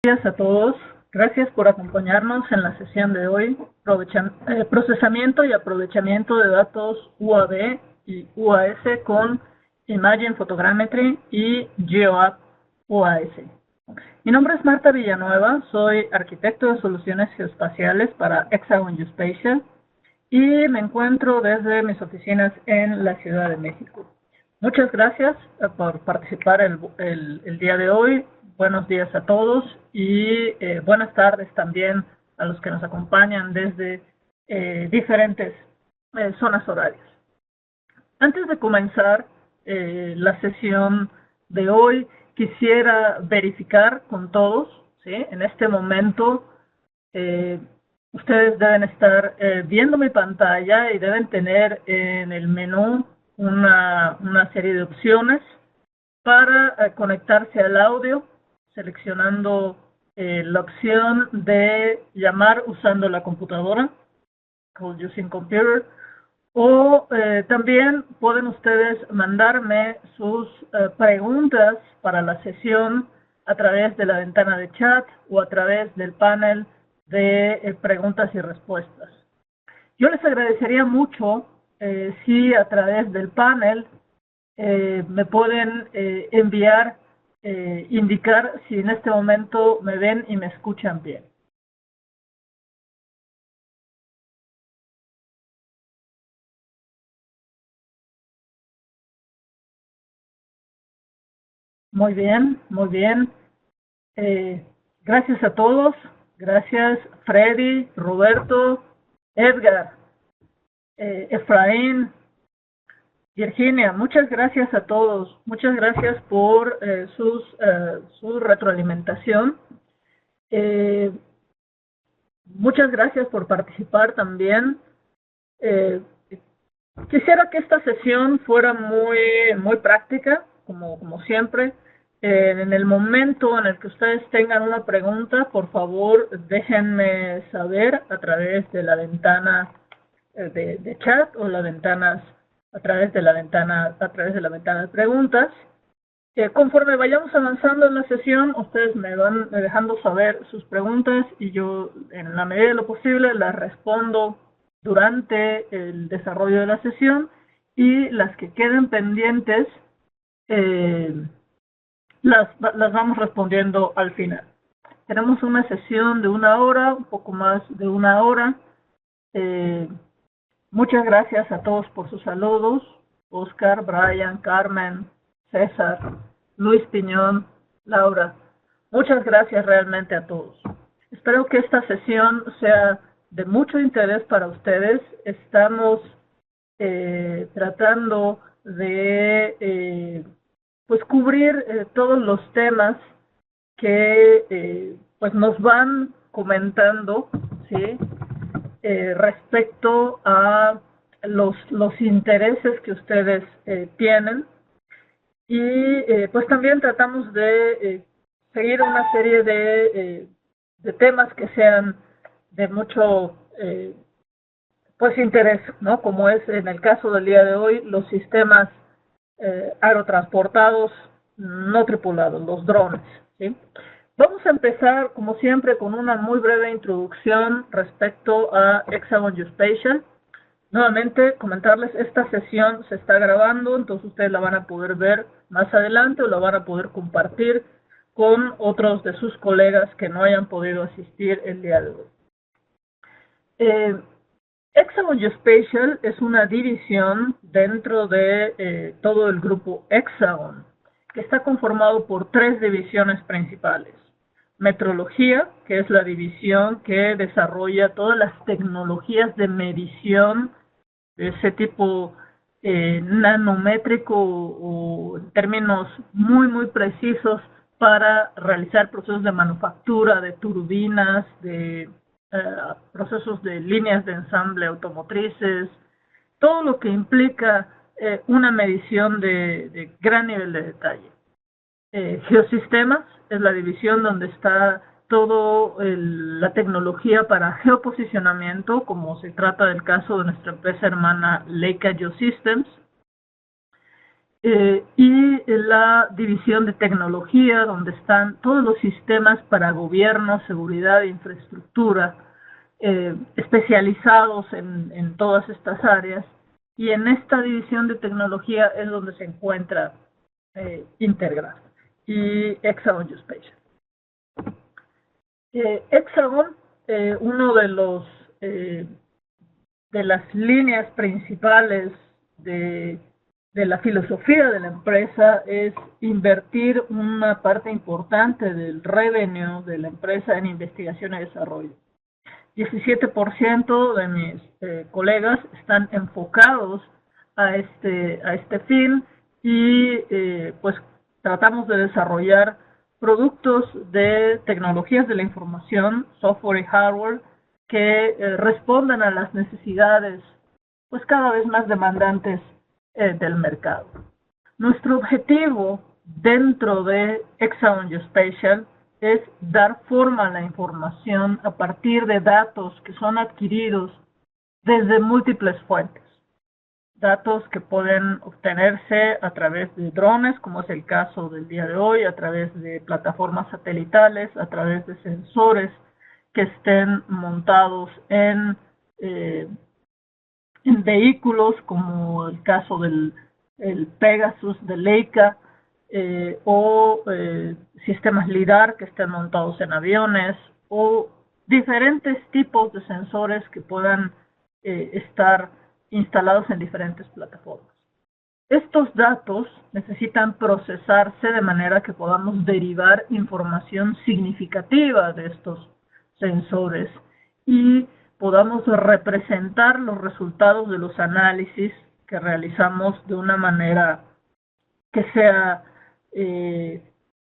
Días a todos. Gracias por acompañarnos en la sesión de hoy, procesamiento y aprovechamiento de datos UAV y UAS con Imagine Photogrammetry y GeoApp UAS. Mi nombre es Marta Villanueva, soy arquitecto de soluciones geoespaciales para Hexagon Geospatial y me encuentro desde mis oficinas en la Ciudad de México. Muchas gracias por participar el día de hoy. Buenos días a todos y buenas tardes también a los que nos acompañan desde diferentes zonas horarias. Antes de comenzar la sesión de hoy, quisiera verificar con todos, ¿sí? En este momento, ustedes deben estar viendo mi pantalla y deben tener en el menú una serie de opciones para conectarse al audio, seleccionando la opción de llamar usando la computadora, Call Using Computer, o también pueden ustedes mandarme sus preguntas para la sesión a través de la ventana de chat o a través del panel de preguntas y respuestas. Yo les agradecería mucho si a través del panel me pueden enviar, indicar si en este momento me ven y me escuchan bien. Muy bien, muy bien. Gracias a todos. Gracias Freddy, Roberto, Edgar, Efraín, Virginia. Muchas gracias a todos. Muchas gracias por su retroalimentación. Muchas gracias por participar también. Quisiera que esta sesión fuera muy práctica, como siempre. En el momento en el que ustedes tengan una pregunta, por favor, déjenme saber a través de la ventana de chat o a través de la ventana de preguntas. Conforme vayamos avanzando en la sesión, ustedes me van dejando saber sus preguntas y yo, en la medida de lo posible, las respondo durante el desarrollo de la sesión, y las que queden pendientes las vamos respondiendo al final. Tenemos una sesión de 1 hora, un poco más de 1 hora. Muchas gracias a todos por sus saludos. Oscar, Brian, Carmen, César, Luis Piñón, Laura. Muchas gracias realmente a todos. Espero que esta sesión sea de mucho interés para ustedes. Estamos tratando de pues cubrir todos los temas que pues nos van comentando, ¿sí? Respecto a los intereses que ustedes tienen, y pues también tratamos de seguir una serie de temas que sean de mucho pues interés, ¿no? Como es en el caso del día de hoy, los sistemas aerotransportados no tripulados, los drones, ¿sí? Vamos a empezar, como siempre, con una muy breve introducción respecto a Hexagon Geospatial. Nuevamente, comentarles, esta sesión se está grabando, entonces ustedes la van a poder ver más adelante o la van a poder compartir con otros de sus colegas que no hayan podido asistir el día de hoy. Hexagon Geospatial es una división dentro de todo el grupo Hexagon, que está conformado por 3 divisiones principales. Metrología, que es la división que desarrolla todas las tecnologías de medición de ese tipo nanométrico o en términos muy precisos para realizar procesos de manufactura, de turbinas, de procesos de líneas de ensamble automotrices, todo lo que implica una medición de gran nivel de detalle. Geosistemas es la división donde está todo la tecnología para geoposicionamiento, como se trata del caso de nuestra empresa hermana Leica Geosystems. y la división de tecnología, donde están todos los sistemas para gobierno, seguridad e infraestructura, especializados en todas estas áreas. Y en esta división de tecnología es donde se encuentra Intergraph y Hexagon Geospatial. Hexagon, uno de los de las líneas principales de la filosofía de la empresa es invertir una parte importante del revenue de la empresa en investigación y desarrollo. 17% de mis colegas están enfocados a este fin y pues tratamos de desarrollar productos de tecnologías de la información, software y hardware, que respondan a las necesidades pues cada vez más demandantes del mercado. Nuestro objetivo dentro de Hexagon Geospatial es dar forma a la información a partir de datos que son adquiridos desde múltiples fuentes. Datos que pueden obtenerse a través de drones, como es el caso del día de hoy, a través de plataformas satelitales, a través de sensores que estén montados en vehículos, como el caso del Pegasus de Leica, o sistemas LIDAR que estén montados en aviones, o diferentes tipos de sensores que puedan estar instalados en diferentes plataformas. Estos datos necesitan procesarse de manera que podamos derivar información significativa de estos sensores y podamos representar los resultados de los análisis que realizamos de una manera que sea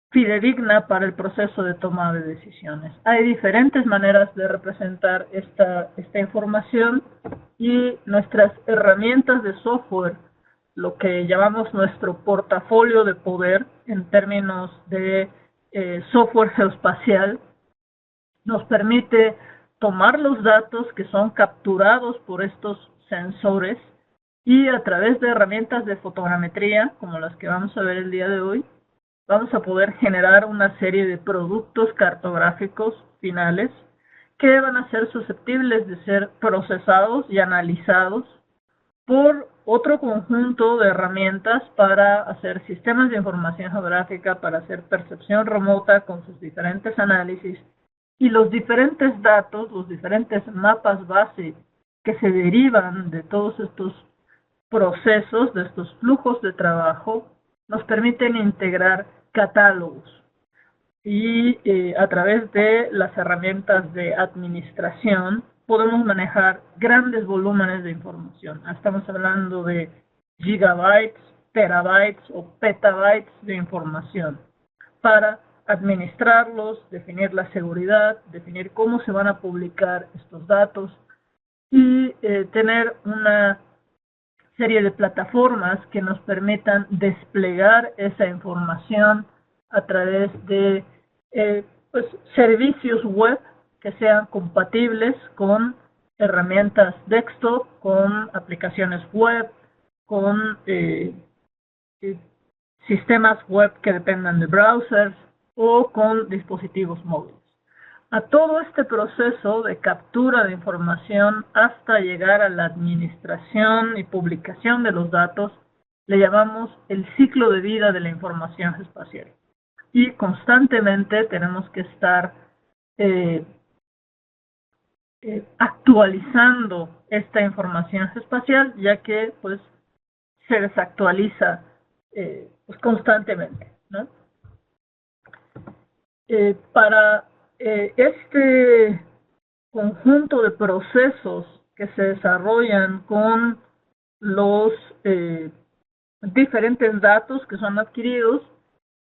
fidedigna para el proceso de toma de decisiones. Hay diferentes maneras de representar esta información y nuestras herramientas de software, lo que llamamos nuestro portafolio de poder en términos de software geoespacial, nos permite tomar los datos que son capturados por estos sensores y a través de herramientas de fotogrametría, como las que vamos a ver el día de hoy, vamos a poder generar una serie de productos cartográficos finales que van a ser susceptibles de ser procesados y analizados por otro conjunto de herramientas para hacer sistemas de información geográfica, para hacer percepción remota con sus diferentes análisis, y los diferentes datos, los diferentes mapas base que se derivan de todos estos procesos, de estos flujos de trabajo, nos permiten integrar catálogos y a través de las herramientas de administración podemos manejar grandes volúmenes de información. Estamos hablando de gigabytes, terabytes o petabytes de información para administrarlos, definir la seguridad, definir cómo se van a publicar estos datos y tener una serie de plataformas que nos permitan desplegar esa información a través de pues, servicios web que sean compatibles con herramientas desktop, con aplicaciones web, con sistemas web que dependan de browsers o con dispositivos móviles. A todo este proceso de captura de información hasta llegar a la administración y publicación de los datos le llamamos el ciclo de vida de la información espacial. Y constantemente tenemos que estar actualizando esta información espacial, ya que pues se desactualiza pues, constantemente, ¿no? Para este conjunto de procesos que se desarrollan con los diferentes datos que son adquiridos,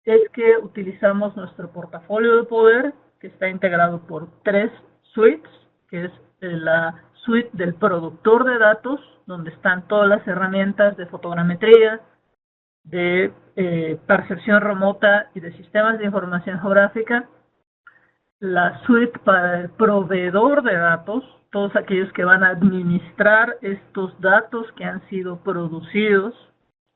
es que utilizamos nuestro portafolio de poder, que está integrado por 3 suites, que es la suite del productor de datos, donde están todas las herramientas de fotogrametría, de percepción remota y de sistemas de información geográfica, la suite para el proveedor de datos, todos aquellos que van a administrar estos datos que han sido producidos,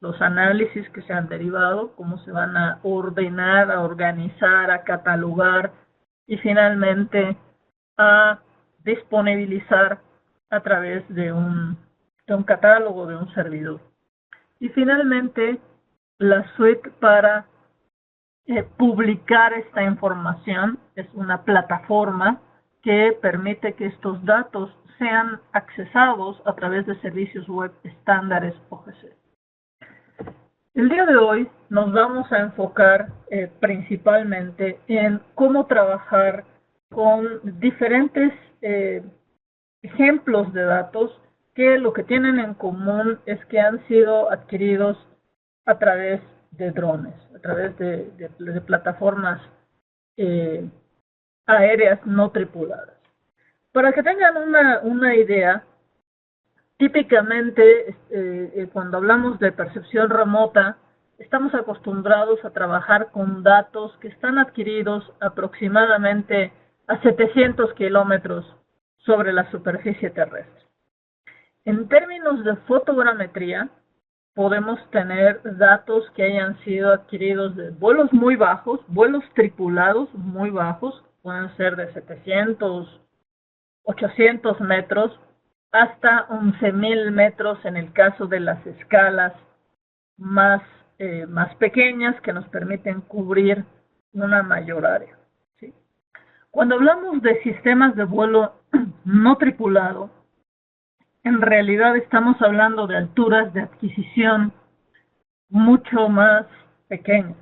los análisis que se han derivado, cómo se van a ordenar, a organizar, a catalogar y finalmente a disponibilizar a través de un catálogo, de un servidor. Y finalmente, la suite para publicar esta información es una plataforma que permite que estos datos sean accesados a través de servicios web estándares OGC. El día de hoy nos vamos a enfocar principalmente en cómo trabajar con diferentes ejemplos de datos que lo que tienen en común es que han sido adquiridos a través de drones, a través de plataformas aéreas no tripuladas. Para que tengan una idea, típicamente cuando hablamos de percepción remota, estamos acostumbrados a trabajar con datos que están adquiridos aproximadamente a 700 kilómetros sobre la superficie terrestre. En términos de fotogrametría, podemos tener datos que hayan sido adquiridos de vuelos muy bajos, vuelos tripulados muy bajos, pueden ser de 700, 800 metros, hasta 11.000 metros en el caso de las escalas más pequeñas que nos permiten cubrir una mayor área, ¿sí? Cuando hablamos de sistemas de vuelo no tripulado, en realidad estamos hablando de alturas de adquisición mucho más pequeñas.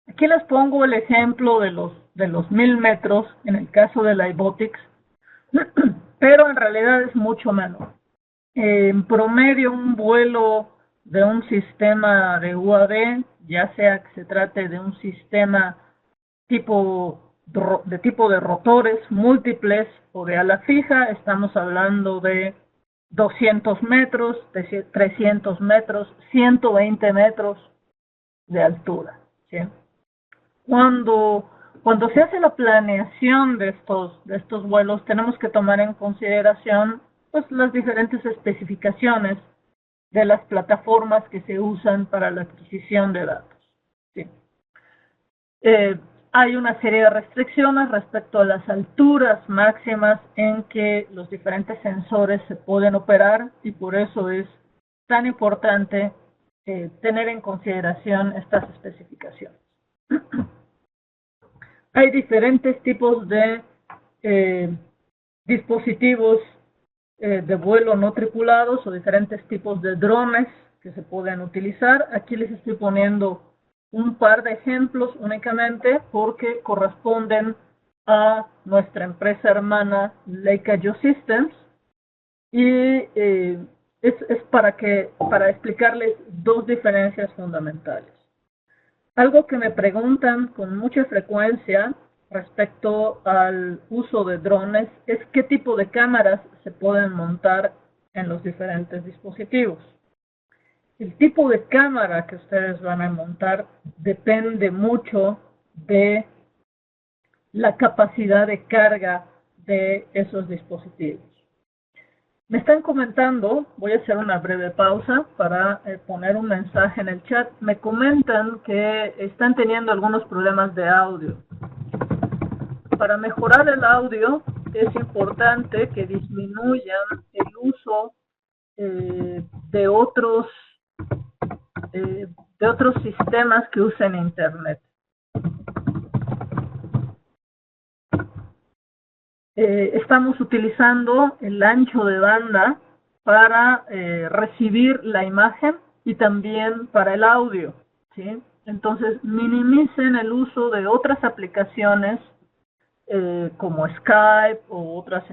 Aquí les pongo el ejemplo de los 1.000 metros en el caso de la iBotics, pero en realidad es mucho menor. En promedio, un vuelo de un sistema de UAV, ya sea que se trate de un sistema tipo de rotores múltiples o de ala fija, estamos hablando de 200 metros, 300 metros, 120 metros de altura, ¿sí? Cuando se hace la planeación de estos vuelos, tenemos que tomar en consideración pues, las diferentes especificaciones de las plataformas que se usan para la adquisición de datos, ¿sí? Hay una serie de restricciones respecto a las alturas máximas en que los diferentes sensores se pueden operar y por eso es tan importante tener en consideración estas especificaciones. Hay diferentes tipos de dispositivos de vuelo no tripulados o diferentes tipos de drones que se pueden utilizar. Aquí les estoy poniendo un par de ejemplos únicamente porque corresponden a nuestra empresa hermana Leica Geosystems y es para explicarles dos diferencias fundamentales. Algo que me preguntan con mucha frecuencia respecto al uso de drones es qué tipo de cámaras se pueden montar en los diferentes dispositivos. El tipo de cámara que ustedes van a montar depende mucho de la capacidad de carga de esos dispositivos. Me están comentando, voy a hacer una breve pausa para poner un mensaje en el chat. Me comentan que están teniendo algunos problemas de audio. Para mejorar el audio es importante que disminuyan el uso de otros sistemas que usen Internet. Estamos utilizando el ancho de banda para recibir la imagen y también para el audio, ¿sí? Entonces, minimicen el uso de otras aplicaciones como Skype o otras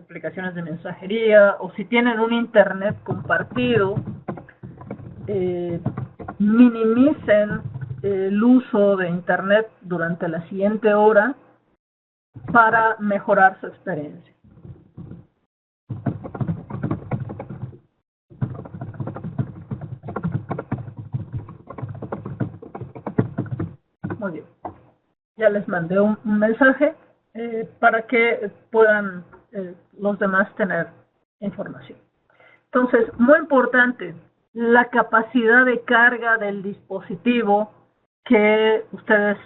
aplicaciones de mensajería, o si tienen un Internet compartido, minimicen el uso de Internet durante la siguiente hora para mejorar su experiencia. Muy bien. Ya les mandé un mensaje para que puedan los demás tener información. Entonces, muy importante, la capacidad de carga del dispositivo que ustedes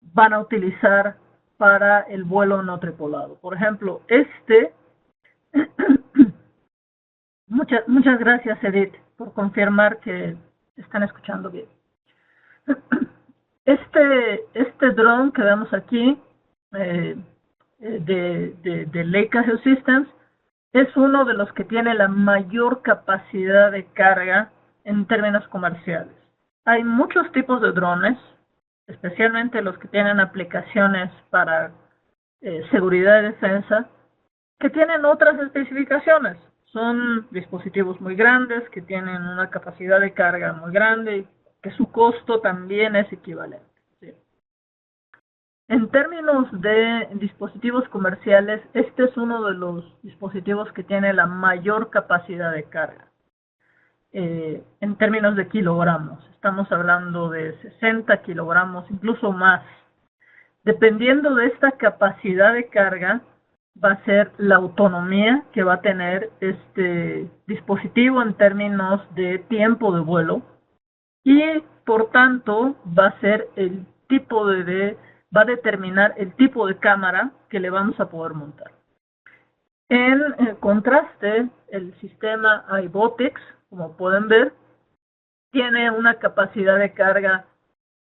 van a utilizar para el vuelo no tripulado. Por ejemplo, muchas gracias, Edith, por confirmar que están escuchando bien. Este dron que vemos aquí de Leica Geosystems es uno de los que tiene la mayor capacidad de carga en términos comerciales. Hay muchos tipos de drones, especialmente los que tienen aplicaciones para seguridad y defensa, que tienen otras especificaciones. Son dispositivos muy grandes, que tienen una capacidad de carga muy grande y que su costo también es equivalente. ¿Sí? En términos de dispositivos comerciales, este es uno de los dispositivos que tiene la mayor capacidad de carga. En términos de kilogramos, estamos hablando de 60 kilogramos, incluso más. Dependiendo de esta capacidad de carga, va a ser la autonomía que va a tener este dispositivo en términos de tiempo de vuelo y por tanto va a ser el tipo va a determinar el tipo de cámara que le vamos a poder montar. En contraste, el sistema iBotics, como pueden ver, tiene una capacidad de carga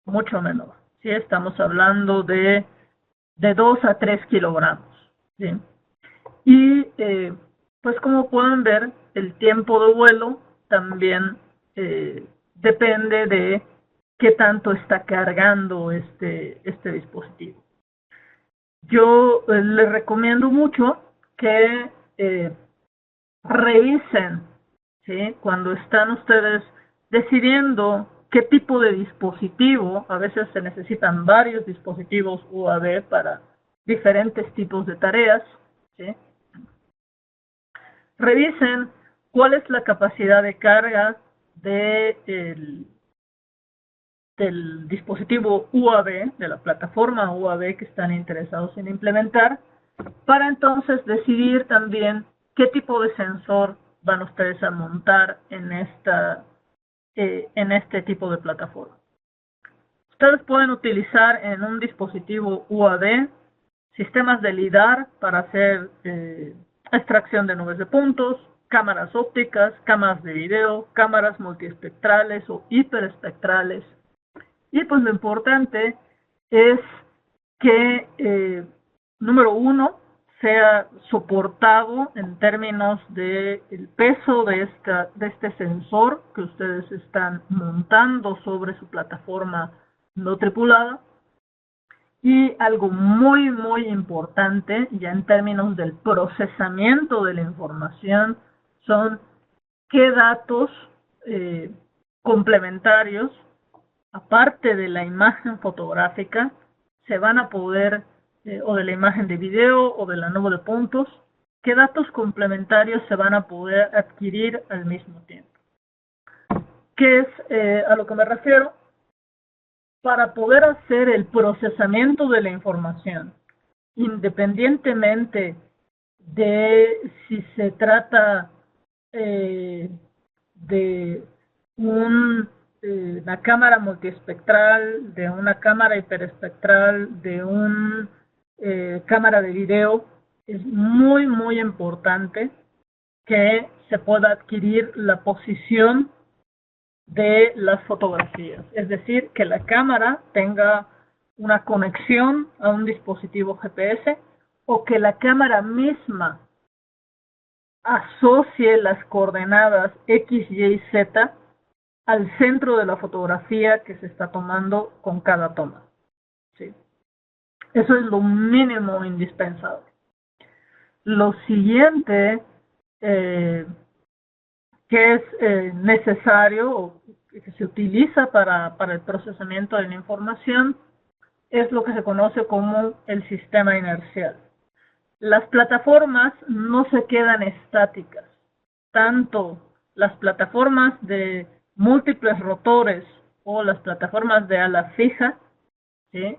mucho menor. ¿Sí? Estamos hablando de 2 a 3 kilogramos. ¿Sí? Y pues como pueden ver, el tiempo de vuelo también depende de qué tanto está cargando este dispositivo. Yo les recomiendo mucho que revisen, ¿sí? Cuando están ustedes decidiendo qué tipo de dispositivo, a veces se necesitan varios dispositivos UAV para diferentes tipos de tareas, ¿sí? Revisen cuál es la capacidad de carga del dispositivo UAV, de la plataforma UAV que están interesados en implementar, para entonces decidir también qué tipo de sensor van ustedes a montar en este tipo de plataforma. Ustedes pueden utilizar en un dispositivo UAV sistemas de LIDAR para hacer extracción de nubes de puntos, cámaras ópticas, cámaras de video, cámaras multiespectrales o hiperespectrales. Y pues lo importante es que, número uno, sea soportado en términos del peso de este sensor que ustedes están montando sobre su plataforma no tripulada. Y algo muy, muy importante, ya en términos del procesamiento de la información, son qué datos complementarios, aparte de la imagen fotográfica, se van a poder, o de la imagen de video o de la nube de puntos, qué datos complementarios se van a poder adquirir al mismo tiempo. ¿Qué es a lo que me refiero? Para poder hacer el procesamiento de la información, independientemente de si se trata de una cámara multiespectral, de una cámara hiperespectral, de una cámara de video, es muy, muy importante que se pueda adquirir la posición de las fotografías, es decir, que la cámara tenga una conexión a un dispositivo GPS o que la cámara misma asocie las coordenadas X, Y, Z al centro de la fotografía que se está tomando con cada toma. ¿Sí? Eso es lo mínimo indispensable. Lo siguiente que es necesario o que se utiliza para el procesamiento de la información es lo que se conoce como el sistema inercial. Las plataformas no se quedan estáticas. Tanto las plataformas de múltiples rotores o las plataformas de ala fija, ¿sí?,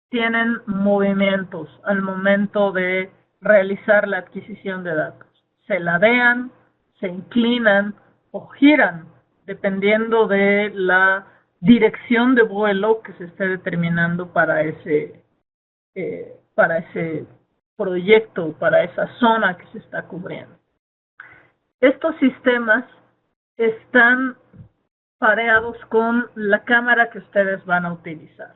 tienen movimientos al momento de realizar la adquisición de datos. Se ladean, se inclinan o giran dependiendo de la dirección de vuelo que se esté determinando para ese proyecto, para esa zona que se está cubriendo. Estos sistemas están pareados con la cámara que ustedes van a utilizar.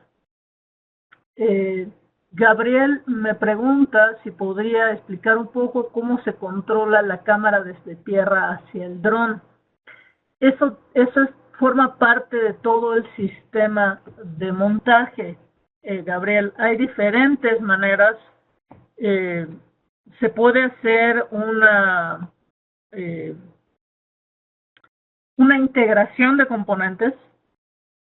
Gabriel me pregunta si podría explicar un poco cómo se controla la cámara desde tierra hacia el dron. Eso forma parte de todo el sistema de montaje, Gabriel. Hay diferentes maneras. Se puede hacer una integración de componentes,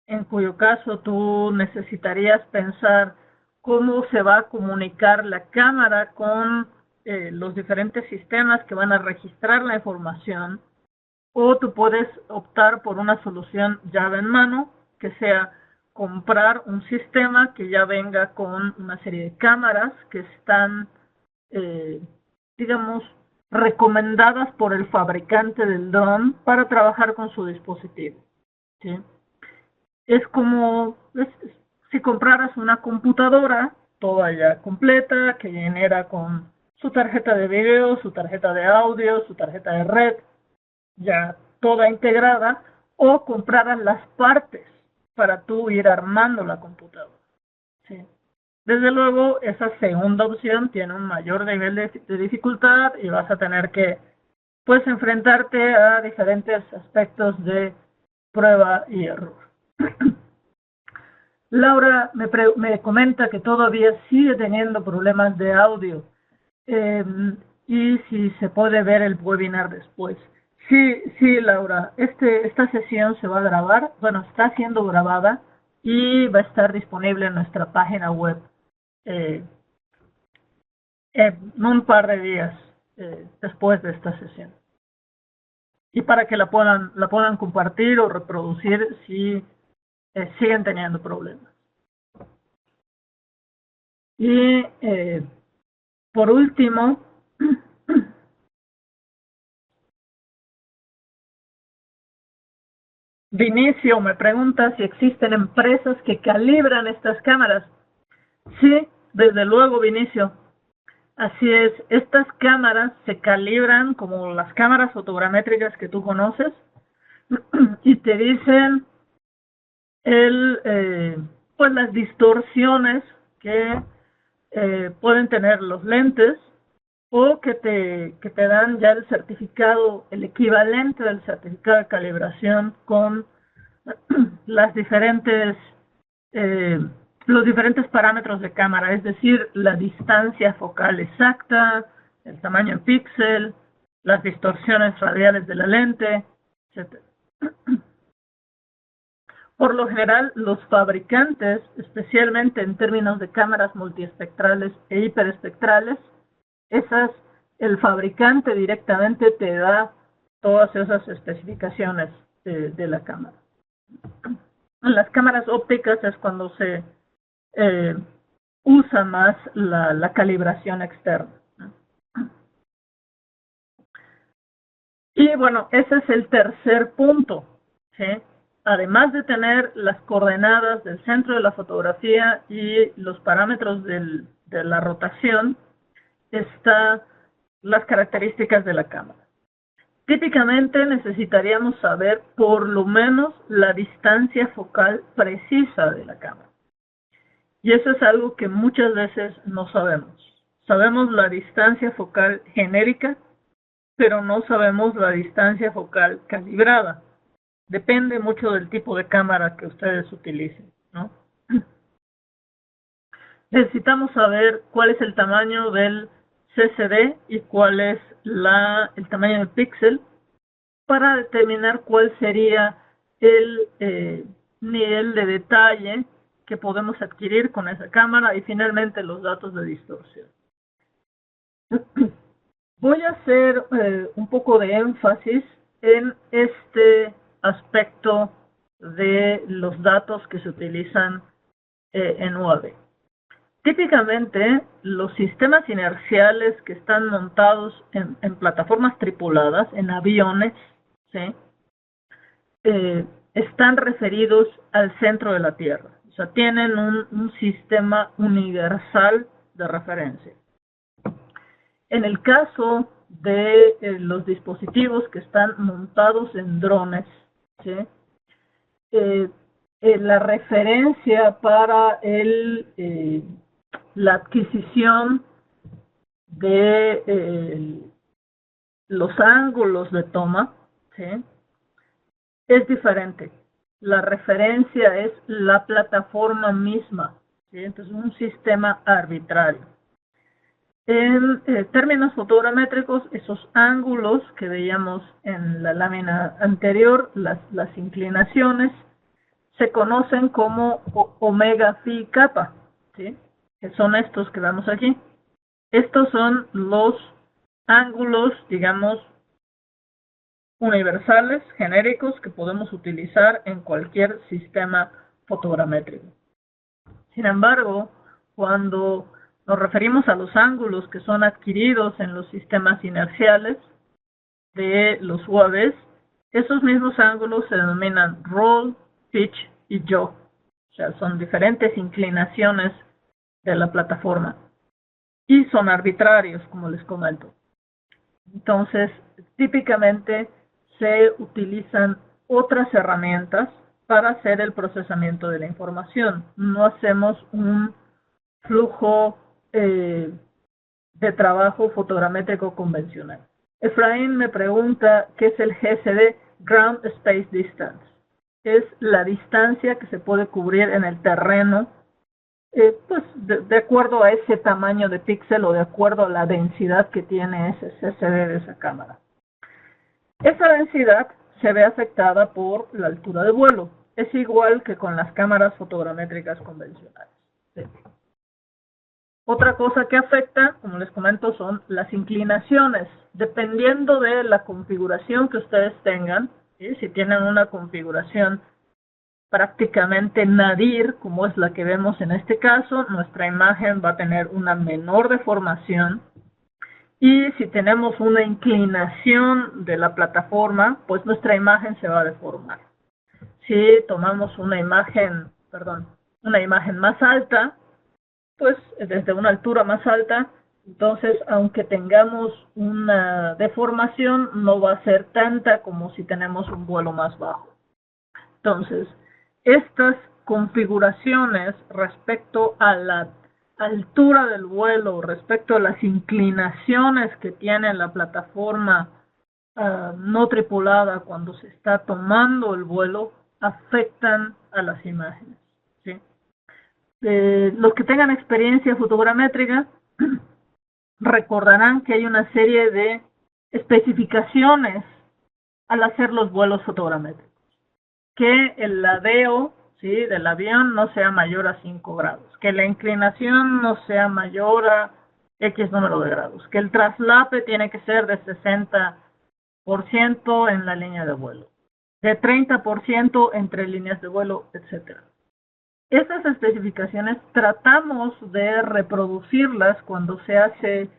en cuyo caso tú necesitarías pensar cómo se va a comunicar la cámara con los diferentes sistemas que van a registrar la información, o tú puedes optar por una solución llave en mano, que sea comprar un sistema que ya venga con una serie de cámaras que están, digamos, recomendadas por el fabricante del dron para trabajar con su dispositivo, ¿sí? Es como si compraras una computadora toda ya completa, que genera con su tarjeta de video, su tarjeta de audio, su tarjeta de red, ya toda integrada, o compraras las partes para tú ir armando la computadora, ¿sí? Desde luego, esa segunda opción tiene un mayor nivel de dificultad y vas a tener que, pues, enfrentarte a diferentes aspectos de prueba y error. Laura me comenta que todavía sigue teniendo problemas de audio y si se puede ver el webinar después. Sí, Laura, esta sesión se va a grabar, bueno, está siendo grabada y va a estar disponible en nuestra página web en un par de días después de esta sesión. Y para que la puedan compartir o reproducir si siguen teniendo problemas. Y por último, Vinicio me pregunta si existen empresas que calibran estas cámaras. Sí, desde luego, Vinicio. Así es, estas cámaras se calibran como las cámaras fotogramétricas que tú conoces y te dicen pues las distorsiones que pueden tener los lentes, o que te dan ya el certificado, el equivalente del certificado de calibración con los diferentes parámetros de cámara, es decir, la distancia focal exacta, el tamaño en píxel, las distorsiones radiales de la lente, etc. Por lo general, los fabricantes, especialmente en términos de cámaras multiespectrales e hiperespectrales, el fabricante directamente te da todas esas especificaciones de la cámara. En las cámaras ópticas es cuando se usa más la calibración externa. Y bueno, ese es el tercer punto, ¿sí? Además de tener las coordenadas del centro de la fotografía y los parámetros de la rotación, están las características de la cámara. Típicamente necesitaríamos saber por lo menos la distancia focal precisa de la cámara. Y eso es algo que muchas veces no sabemos. Sabemos la distancia focal genérica, pero no sabemos la distancia focal calibrada. Depende mucho del tipo de cámara que ustedes utilicen, ¿no? Necesitamos saber cuál es el tamaño del CCD y cuál es el tamaño del píxel para determinar cuál sería el nivel de detalle que podemos adquirir con esa cámara y finalmente los datos de distorsión. Voy a hacer un poco de énfasis en este aspecto de los datos que se utilizan en UAV. Típicamente, los sistemas inerciales que están montados en plataformas tripuladas, en aviones, ¿sí?, están referidos al centro de la Tierra. O sea, tienen un sistema universal de referencia. En el caso de los dispositivos que están montados en drones, ¿sí? La referencia para la adquisición de los ángulos de toma, ¿sí? Es diferente. La referencia es la plataforma misma, ¿sí? Entonces, un sistema arbitrario. En términos fotogramétricos, esos ángulos que veíamos en la lámina anterior, las inclinaciones, se conocen como omega phi kappa, ¿sí? Que son estos que vemos aquí. Estos son los ángulos, digamos, universales, genéricos, que podemos utilizar en cualquier sistema fotogramétrico. Sin embargo, cuando nos referimos a los ángulos que son adquiridos en los sistemas inerciales de los UAVs, esos mismos ángulos se denominan roll, pitch y yaw. O sea, son diferentes inclinaciones de la plataforma. Y son arbitrarios, como les comento. Entonces, típicamente se utilizan otras herramientas para hacer el procesamiento de la información. No hacemos un flujo de trabajo fotogramétrico convencional. Efraín me pregunta qué es el GSD, Ground Space Distance. Es la distancia que se puede cubrir en el terreno, pues de acuerdo a ese tamaño de píxel o de acuerdo a la densidad que tiene ese CCD de esa cámara. Esa densidad se ve afectada por la altura de vuelo. Es igual que con las cámaras fotogramétricas convencionales. Sí. Otra cosa que afecta, como les comento, son las inclinaciones. Dependiendo de la configuración que ustedes tengan, ¿sí? Si tienen una configuración prácticamente nadir, como es la que vemos en este caso, nuestra imagen va a tener una menor deformación. Y si tenemos una inclinación de la plataforma, pues nuestra imagen se va a deformar. Si tomamos una imagen más alta, pues desde una altura más alta, entonces aunque tengamos una deformación, no va a ser tanta como si tenemos un vuelo más bajo. Entonces, estas configuraciones respecto a la altura del vuelo, respecto a las inclinaciones que tiene la plataforma no tripulada cuando se está tomando el vuelo, afectan a las imágenes, ¿sí? Los que tengan experiencia fotogramétrica recordarán que hay una serie de especificaciones al hacer los vuelos fotogramétricos. Que el ladeo, ¿sí?, del avión no sea mayor a 5 grados, que la inclinación no sea mayor a X número de grados, que el traslape tiene que ser de 60% en la línea de vuelo, de 30% entre líneas de vuelo, etc. Esas especificaciones tratamos de reproducirlas cuando se hace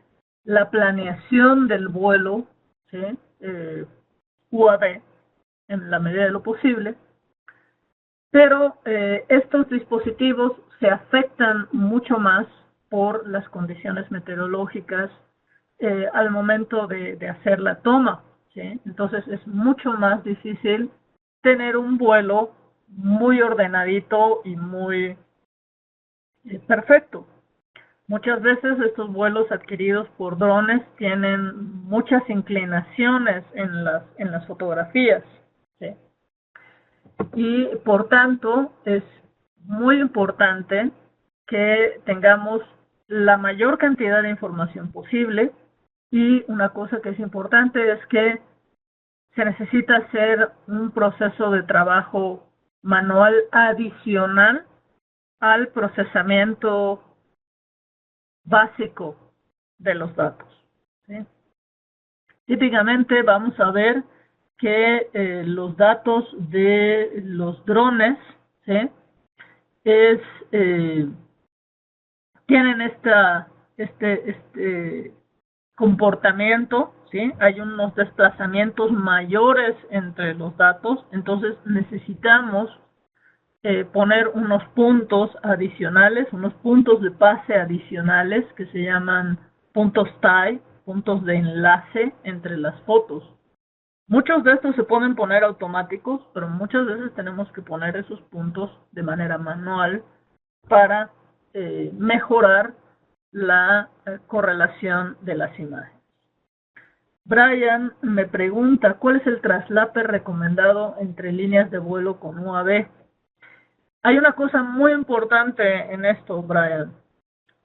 la planeación del vuelo, ¿sí?, UAV, en la medida de lo posible, pero estos dispositivos se afectan mucho más por las condiciones meteorológicas al momento de hacer la toma, ¿sí? Entonces es mucho más difícil tener un vuelo muy ordenadito y muy perfecto. Muchas veces estos vuelos adquiridos por drones tienen muchas inclinaciones en las fotografías, ¿sí? Y por tanto es muy importante que tengamos la mayor cantidad de información posible, y una cosa que es importante es que se necesita hacer un proceso de trabajo manual adicional al procesamiento básico de los datos, ¿sí? Típicamente vamos a ver que los datos de los drones, ¿sí?, tienen comportamiento, ¿sí? Hay unos desplazamientos mayores entre los datos, entonces necesitamos poner unos puntos adicionales, unos puntos de pase adicionales que se llaman puntos tie, puntos de enlace entre las fotos. Muchos de estos se pueden poner automáticos, pero muchas veces tenemos que poner esos puntos de manera manual para mejorar la correlación de las imágenes. Brian me pregunta, ¿cuál es el traslape recomendado entre líneas de vuelo con UAV? Hay una cosa muy importante en esto, Brian,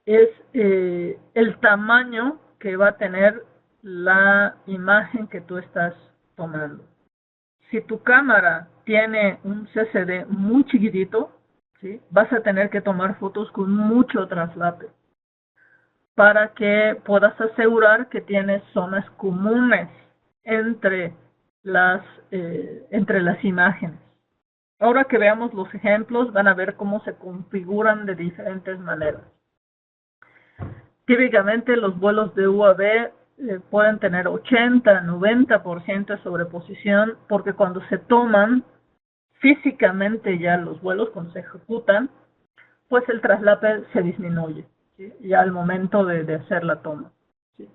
es el tamaño que va a tener la imagen que tú estás tomando. Si tu cámara tiene un CCD muy chiquitito, ¿sí? Vas a tener que tomar fotos con mucho traslape para que puedas asegurar que tienes zonas comunes entre las imágenes. Ahora que veamos los ejemplos, van a ver cómo se configuran de diferentes maneras. Típicamente los vuelos de UAV pueden tener 80-90% de sobreposición, porque cuando se toman físicamente ya los vuelos, cuando se ejecutan, pues el traslape se disminuye, ¿sí? Ya al momento de hacer la toma, ¿sí?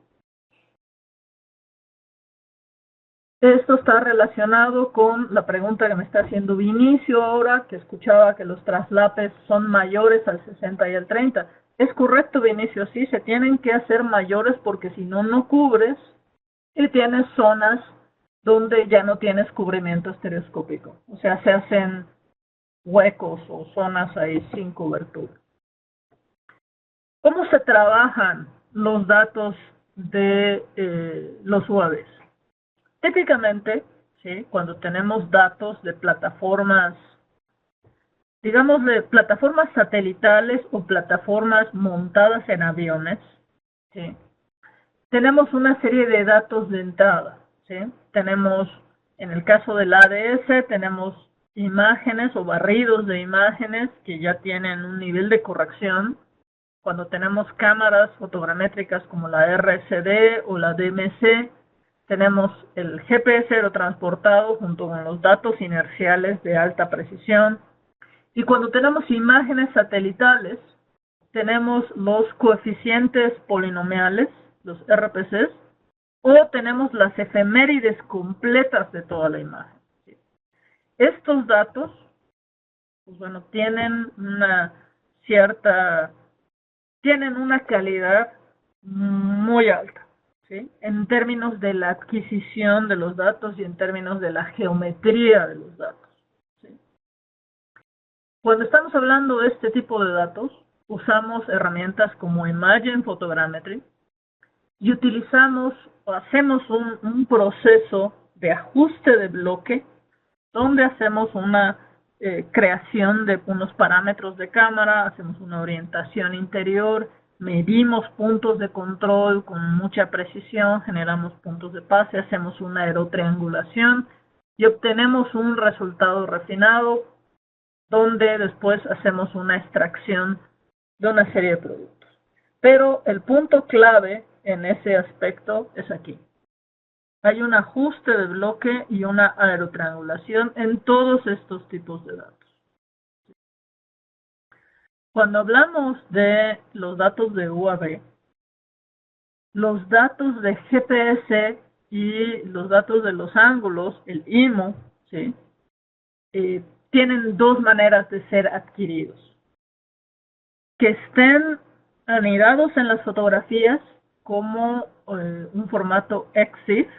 Esto está relacionado con la pregunta que me está haciendo Vinicio ahora, que escuchaba que los traslapes son mayores al 60 y al 30. Es correcto, Vinicio, sí, se tienen que hacer mayores porque si no, no cubres y tienes zonas donde ya no tienes cubrimiento estereoscópico. O sea, se hacen huecos o zonas ahí sin cobertura. ¿Cómo se trabajan los datos de los UAVs? Típicamente, ¿sí? Cuando tenemos datos de plataformas, digamos de plataformas satelitales o plataformas montadas en aviones, ¿sí? Tenemos una serie de datos de entrada, ¿sí? Tenemos, en el caso del ADS, tenemos imágenes o barridos de imágenes que ya tienen un nivel de corrección. Cuando tenemos cámaras fotogramétricas como la RCD o la DMC, tenemos el GPS aerotransportado junto con los datos inerciales de alta precisión. Y cuando tenemos imágenes satelitales, tenemos los coeficientes polinomiales, los RPCs, o tenemos las efemérides completas de toda la imagen. Estos datos, pues bueno, tienen una calidad muy alta, ¿sí? En términos de la adquisición de los datos y en términos de la geometría de los datos, ¿sí? Cuando estamos hablando de este tipo de datos, usamos herramientas como Imagen Photogrammetry y utilizamos o hacemos un proceso de ajuste de bloque donde hacemos una creación de unos parámetros de cámara, hacemos una orientación interior, medimos puntos de control con mucha precisión, generamos puntos de pase, hacemos una aerotriangulación y obtenemos un resultado refinado donde después hacemos una extracción de una serie de productos. Pero el punto clave en ese aspecto es aquí. Hay un ajuste de bloque y una aerotriangulación en todos estos tipos de datos. Cuando hablamos de los datos de UAV, los datos de GPS y los datos de los ángulos, el IMO, ¿sí? Tienen dos maneras de ser adquiridos. Que estén anidados en las fotografías como un formato EXIF,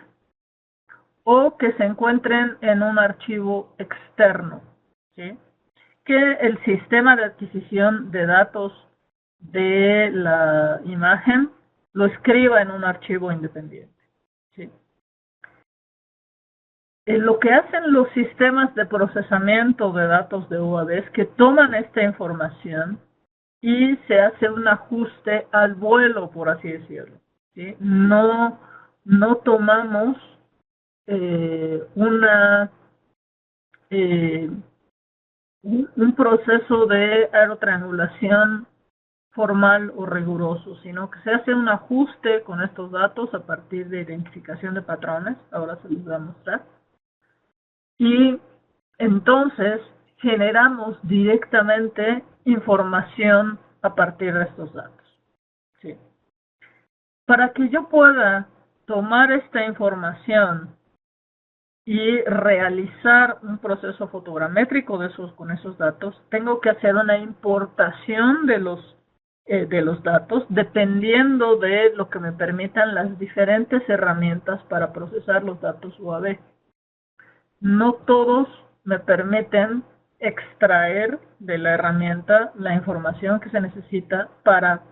o que se encuentren en un archivo externo, ¿sí? Que el sistema de adquisición de datos de la imagen lo escriba en un archivo independiente, ¿sí? Lo que hacen los sistemas de procesamiento de datos de UAV es que toman esta información y se hace un ajuste al vuelo, por así decirlo, ¿sí? No tomamos un proceso de aerotriangulación formal o riguroso, sino que se hace un ajuste con estos datos a partir de identificación de patrones. Ahora se los voy a mostrar. Y entonces generamos directamente información a partir de estos datos. ¿Sí? Para que yo pueda tomar esta información y realizar un proceso fotogramétrico con esos datos, tengo que hacer una importación de los datos dependiendo de lo que me permitan las diferentes herramientas para procesar los datos UAV. No todos me permiten extraer de la herramienta la información que se necesita para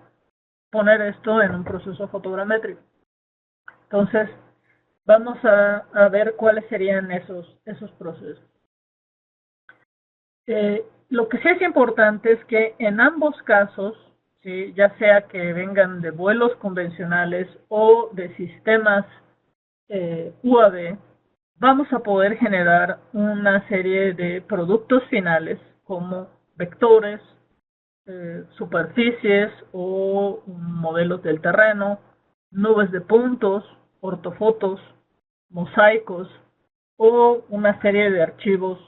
poner esto en un proceso fotogramétrico. Entonces, vamos a ver cuáles serían esos procesos. Lo que sí es importante es que en ambos casos, ¿sí?, ya sea que vengan de vuelos convencionales o de sistemas UAV, vamos a poder generar una serie de productos finales como vectores, superficies o modelos del terreno, nubes de puntos, ortofotos, mosaicos o una serie de archivos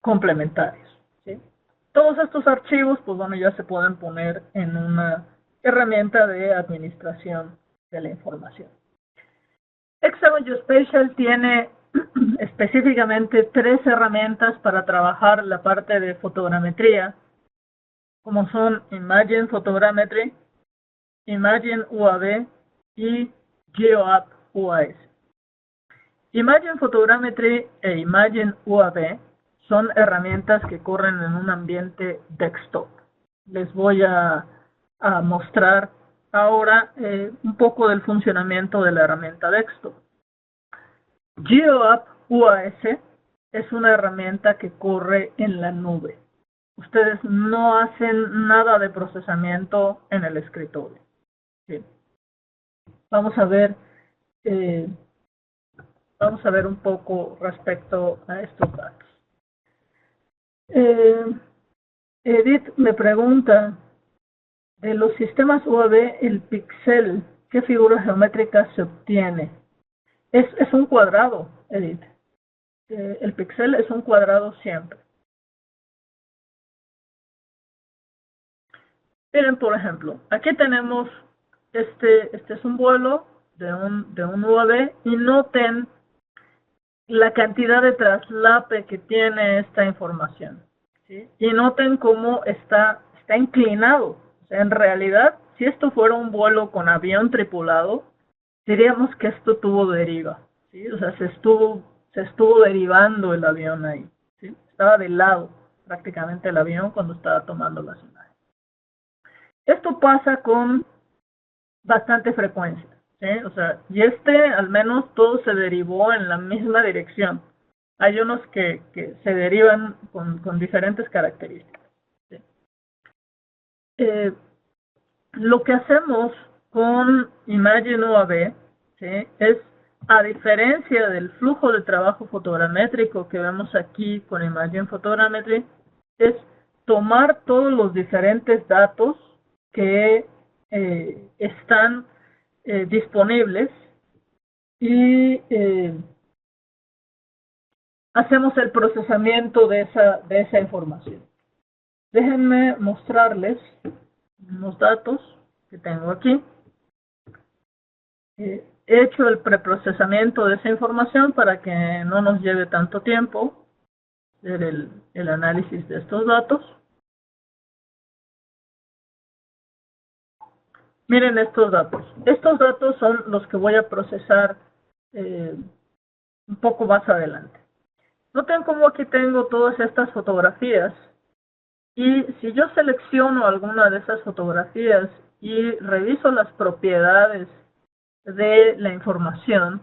complementarios. ¿Sí? Todos estos archivos, pues bueno, ya se pueden poner en una herramienta de administración de la información. Hexagon Geospatial tiene específicamente 3 herramientas para trabajar la parte de fotogrametría, como son Imagine Photogrammetry, Imagine UAV y GeoApp UAS. Imagine Photogrammetry e Imagine UAV son herramientas que corren en un ambiente desktop. Les voy a mostrar ahora un poco del funcionamiento de la herramienta desktop. GeoApp UAS es una herramienta que corre en la nube. Ustedes no hacen nada de procesamiento en el escritorio. ¿Sí? Vamos a ver un poco respecto a estos datos. Edith me pregunta, de los sistemas UAV, el píxel, ¿qué figura geométrica se obtiene? Es un cuadrado, Edith. El píxel es un cuadrado siempre. Miren, por ejemplo, aquí tenemos, este es un vuelo de un UAV, y noten la cantidad de traslape que tiene esta información. ¿Sí? Y noten cómo está inclinado. O sea, en realidad, si esto fuera un vuelo con avión tripulado, diríamos que esto tuvo deriva. ¿Sí? O sea, se estuvo derivando el avión ahí. ¿Sí? Estaba de lado prácticamente el avión cuando estaba tomando las imágenes. Esto pasa con bastante frecuencia. ¿Sí? O sea, y al menos todo se derivó en la misma dirección. Hay unos que se derivan con diferentes características. ¿Sí? Lo que hacemos con Imagine UAV, ¿sí?, es, a diferencia del flujo de trabajo fotogramétrico que vemos aquí con Imagine Photogrammetry, es tomar todos los diferentes datos que están disponibles y hacemos el procesamiento de esa información. Déjenme mostrarles unos datos que tengo aquí. He hecho el preprocesamiento de esa información para que no nos lleve tanto tiempo hacer el análisis de estos datos. Miren estos datos. Estos datos son los que voy a procesar un poco más adelante. Noten cómo aquí tengo todas estas fotografías, y si yo selecciono alguna de esas fotografías y reviso las propiedades de la información,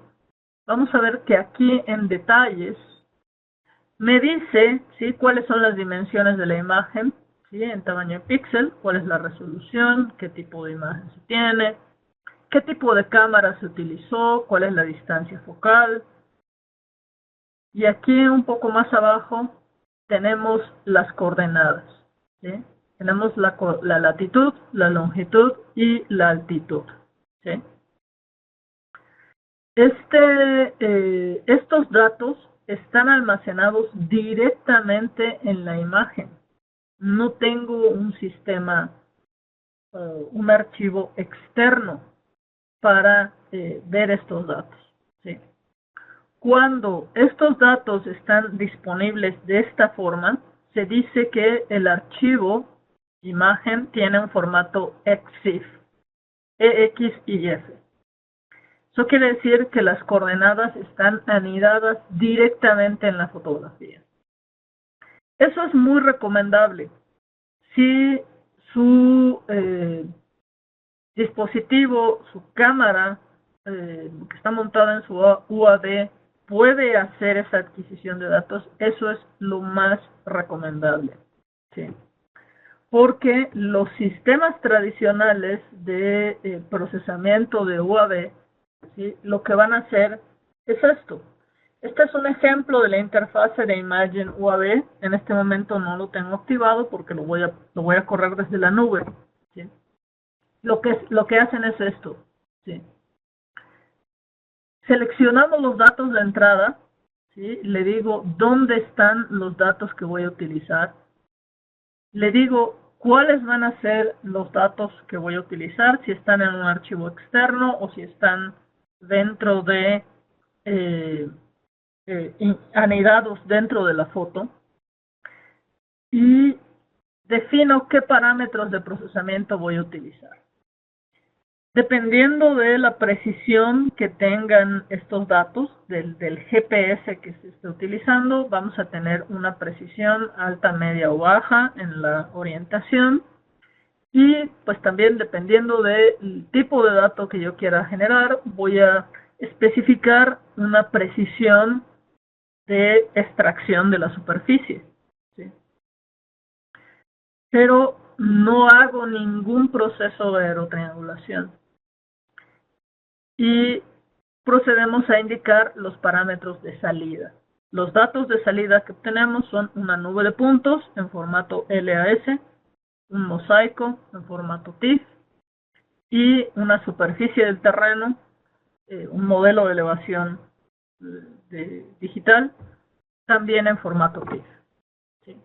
vamos a ver que aquí en detalles me dice, ¿sí?, cuáles son las dimensiones de la imagen, ¿sí?, en tamaño de píxel, cuál es la resolución, qué tipo de imagen se tiene, qué tipo de cámara se utilizó, cuál es la distancia focal. Y aquí un poco más abajo tenemos las coordenadas, ¿sí? Tenemos la latitud, la longitud y la altitud. ¿Sí? Estos datos están almacenados directamente en la imagen. No tengo un sistema, un archivo externo para ver estos datos. ¿Sí? Cuando estos datos están disponibles de esta forma, se dice que el archivo imagen tiene un formato EXIF, EXIF. Eso quiere decir que las coordenadas están anidadas directamente en la fotografía. Eso es muy recomendable. Si su dispositivo, su cámara que está montada en su UAD puede hacer esa adquisición de datos, eso es lo más recomendable. ¿Sí? Porque los sistemas tradicionales de procesamiento de UAD, ¿sí?, lo que van a hacer es esto. Este es un ejemplo de la interfase de Imagen UAD. En este momento no lo tengo activado porque lo voy a correr desde la nube. ¿Sí? Lo que hacen es esto. ¿Sí? Seleccionamos los datos de entrada. ¿Sí? Le digo dónde están los datos que voy a utilizar. Le digo cuáles van a ser los datos que voy a utilizar, si están en un archivo externo o si están dentro de anidados dentro de la foto, y defino qué parámetros de procesamiento voy a utilizar. Dependiendo de la precisión que tengan estos datos del GPS que se esté utilizando, vamos a tener una precisión alta, media o baja en la orientación. Y pues también dependiendo del tipo de dato que yo quiera generar, voy a especificar una precisión de extracción de la superficie. ¿Sí? Pero no hago ningún proceso de aerotriangulación. Y procedemos a indicar los parámetros de salida. Los datos de salida que obtenemos son una nube de puntos en formato LAS, un mosaico en formato TIFF y una superficie del terreno, un modelo de elevación digital, también en formato TIFF. ¿Sí?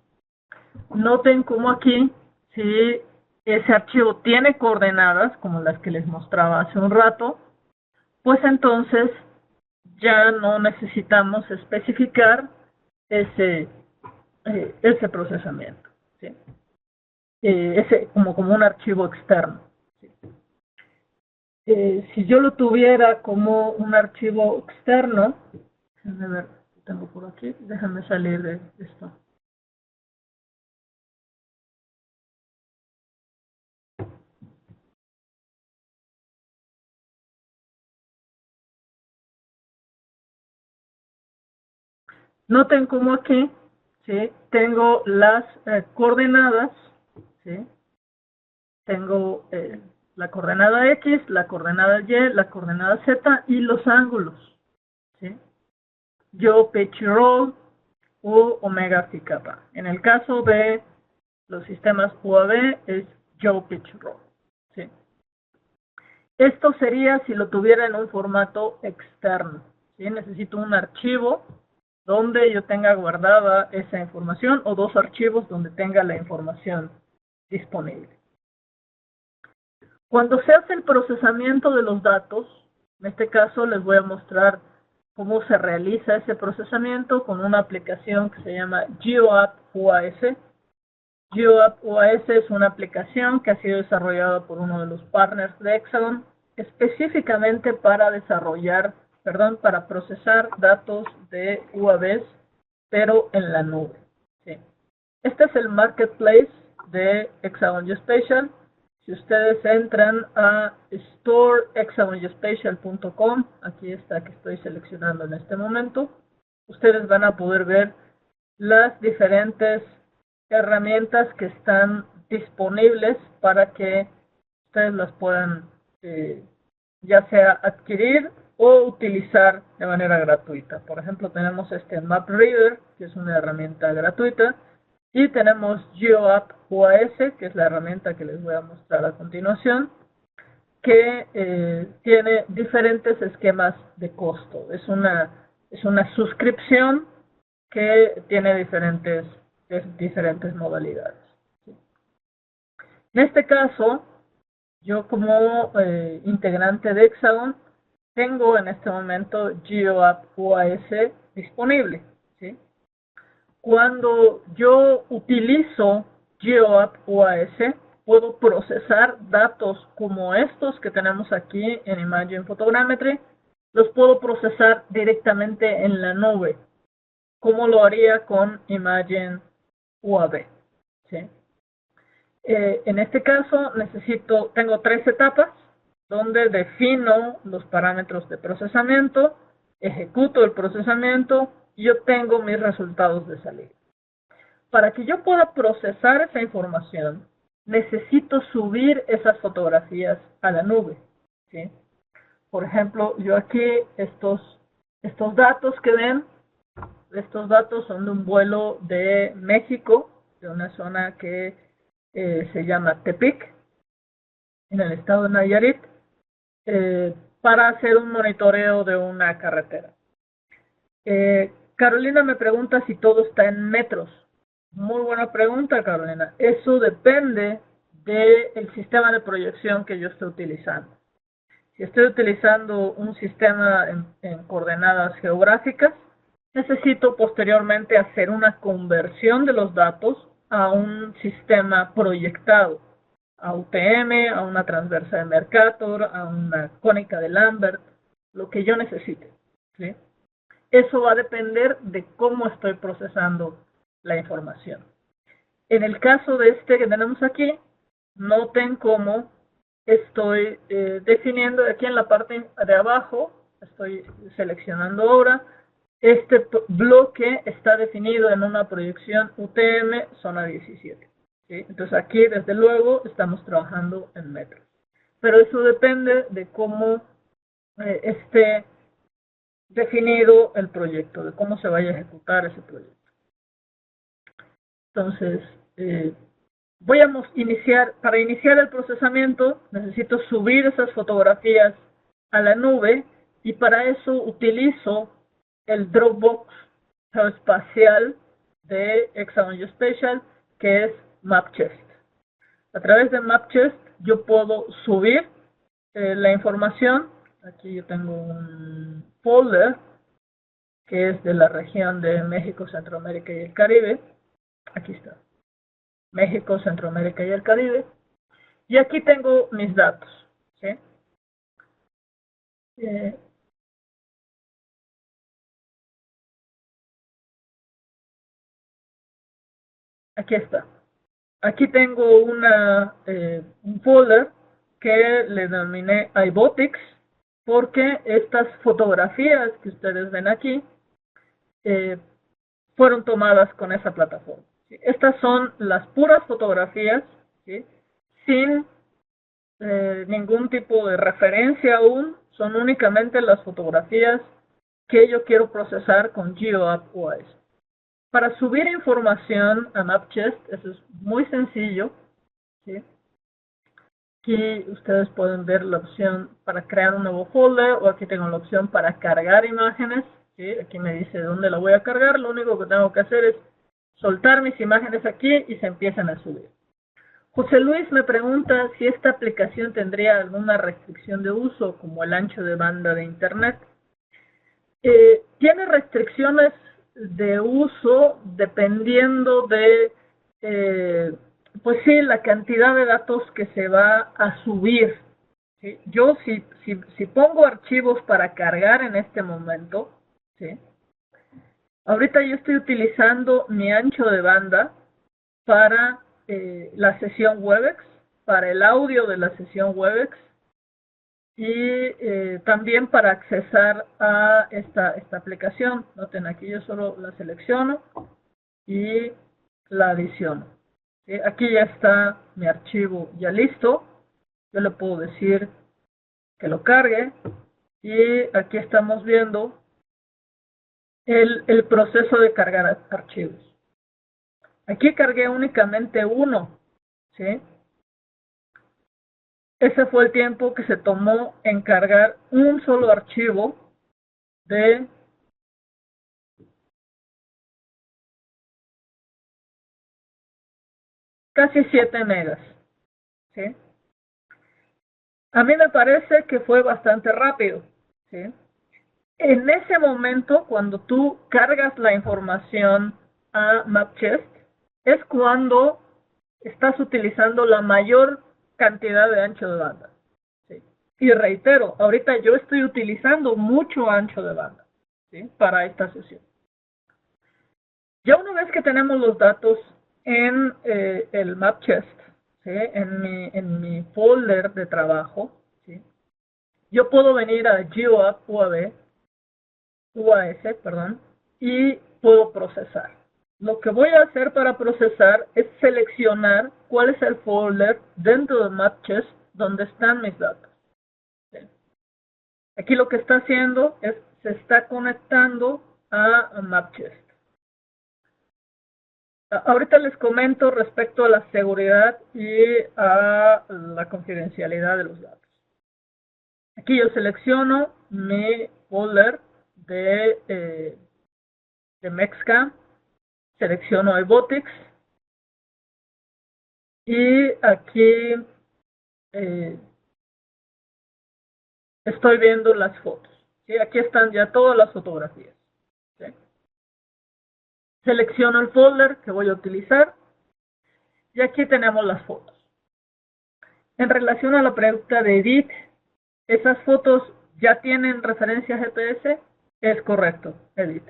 Noten cómo aquí, si ese archivo tiene coordenadas, como las que les mostraba hace un rato, pues entonces ya no necesitamos especificar ese procesamiento. ¿Sí? Como un archivo externo. ¿Sí? Si yo lo tuviera como un archivo externo, déjenme ver, tengo por aquí, déjenme salir de esto. Noten cómo aquí, ¿sí?, tengo las coordenadas, ¿sí? Tengo la coordenada X, la coordenada Y, la coordenada Z y los ángulos. ¿Sí? Yaw, pitch, roll u omega phi kappa. En el caso de los sistemas UAV es yaw, pitch, roll. ¿Sí? Esto sería si lo tuviera en un formato externo. ¿Sí? Necesito un archivo donde yo tenga guardada esa información o dos archivos donde tenga la información disponible. Cuando se hace el procesamiento de los datos, en este caso les voy a mostrar cómo se realiza ese procesamiento con una aplicación que se llama GeoApp UAS. GeoApp UAS es una aplicación que ha sido desarrollada por uno de los partners de Hexagon, específicamente para para procesar datos de UAVs, pero en la nube. ¿Sí? Este es el marketplace de Hexagon Geospatial. Si ustedes entran a storehexagongeospatial.com, aquí está que estoy seleccionando en este momento, ustedes van a poder ver las diferentes herramientas que están disponibles para que ustedes las puedan ya sea adquirir o utilizar de manera gratuita. Por ejemplo, tenemos este MapReader, que es una herramienta gratuita, Y tenemos GeoApp UAS, que es la herramienta que les voy a mostrar a continuación, que tiene diferentes esquemas de costo. Es una suscripción que tiene diferentes modalidades. En este caso, yo como integrante de Hexagon, tengo en este momento GeoApp UAS disponible, ¿sí? Cuando yo utilizo GeoApp UAS, puedo procesar datos como estos que tenemos aquí en Imagine Photogrammetry, los puedo procesar directamente en la nube, como lo haría con Imagine UAV, ¿sí? En este caso tengo 3 etapas donde defino los parámetros de procesamiento, ejecuto el procesamiento y obtengo mis resultados de salida. Para que yo pueda procesar esa información, necesito subir esas fotografías a la nube, ¿sí? Por ejemplo, yo aquí estos datos que ven, estos datos son de un vuelo de México, de una zona que se llama Tepic, en el estado de Nayarit, para hacer un monitoreo de una carretera. Carolina me pregunta si todo está en metros. Muy buena pregunta, Carolina. Eso depende del sistema de proyección que yo esté utilizando. Si estoy utilizando un sistema en coordenadas geográficas, necesito posteriormente hacer una conversión de los datos a un sistema proyectado, a UTM, a una transversa de Mercator, a una cónica de Lambert, lo que yo necesite, ¿sí? Eso va a depender de cómo estoy procesando la información. En el caso de este que tenemos aquí, noten cómo estoy definiendo aquí en la parte de abajo, estoy seleccionando ahora, este bloque está definido en una proyección UTM zona 17. ¿Sí? Entonces aquí desde luego estamos trabajando en metros. Pero eso depende de cómo esté definido el proyecto, de cómo se vaya a ejecutar ese proyecto. Entonces, para iniciar el procesamiento, necesito subir esas fotografías a la nube y para eso utilizo el Dropbox geoespacial de Hexagon Geospatial, que es MapChest. A través de MapChest yo puedo subir la información. Aquí yo tengo un folder que es de la región de México, Centroamérica y el Caribe. Aquí está. México, Centroamérica y el Caribe. Y aquí tengo mis datos, ¿sí? Aquí está. Aquí tengo un folder que le denominé iBotics, porque estas fotografías que ustedes ven aquí fueron tomadas con esa plataforma. ¿Sí? Estas son las puras fotografías, ¿sí? Sin ningún tipo de referencia aún, son únicamente las fotografías que yo quiero procesar con GeoApp UAS. Para subir información a MapChest, eso es muy sencillo, ¿sí? Aquí ustedes pueden ver la opción para crear un nuevo folder, o aquí tengo la opción para cargar imágenes, ¿sí? Aquí me dice dónde la voy a cargar, lo único que tengo que hacer es soltar mis imágenes aquí y se empiezan a subir. José Luis me pregunta si esta aplicación tendría alguna restricción de uso, como el ancho de banda de Internet. Tiene restricciones de uso dependiendo de, pues sí, la cantidad de datos que se va a subir. ¿Sí? Yo si pongo archivos para cargar en este momento, ¿sí? Ahorita yo estoy utilizando mi ancho de banda para la sesión Webex, para el audio de la sesión Webex y también para accesar a esta aplicación. Noten, aquí yo solo la selecciono y la adiciono. ¿Sí? Aquí ya está mi archivo ya listo. Yo le puedo decir que lo cargue y aquí estamos viendo el proceso de cargar archivos. Aquí cargué únicamente uno, ¿sí? Ese fue el tiempo que se tomó en cargar un solo archivo de casi 7 megas, ¿sí? A mí me parece que fue bastante rápido, ¿sí? En ese momento, cuando tú cargas la información a MapChest, es cuando estás utilizando la mayor cantidad de ancho de banda, ¿sí? Y reitero, ahorita yo estoy utilizando mucho ancho de banda, ¿sí? Para esta sesión. Ya una vez que tenemos los datos en el MapChest, ¿sí? En mi folder de trabajo, ¿sí? Yo puedo venir a GeoApp UAS, perdón, y puedo procesar. Lo que voy a hacer para procesar es seleccionar cuál es el folder dentro de MapChest donde están mis datos. ¿Sí? Aquí lo que está haciendo es se está conectando a MapChest. Ahorita les comento respecto a la seguridad y a la confidencialidad de los datos. Aquí yo selecciono mi folder de Mexcam, selecciono iBotics y aquí estoy viendo las fotos. ¿Sí? Aquí están ya todas las fotografías. ¿Sí? Selecciono el folder que voy a utilizar y aquí tenemos las fotos. En relación a la pregunta de Edith, ¿esas fotos ya tienen referencia GPS? Es correcto, Edith.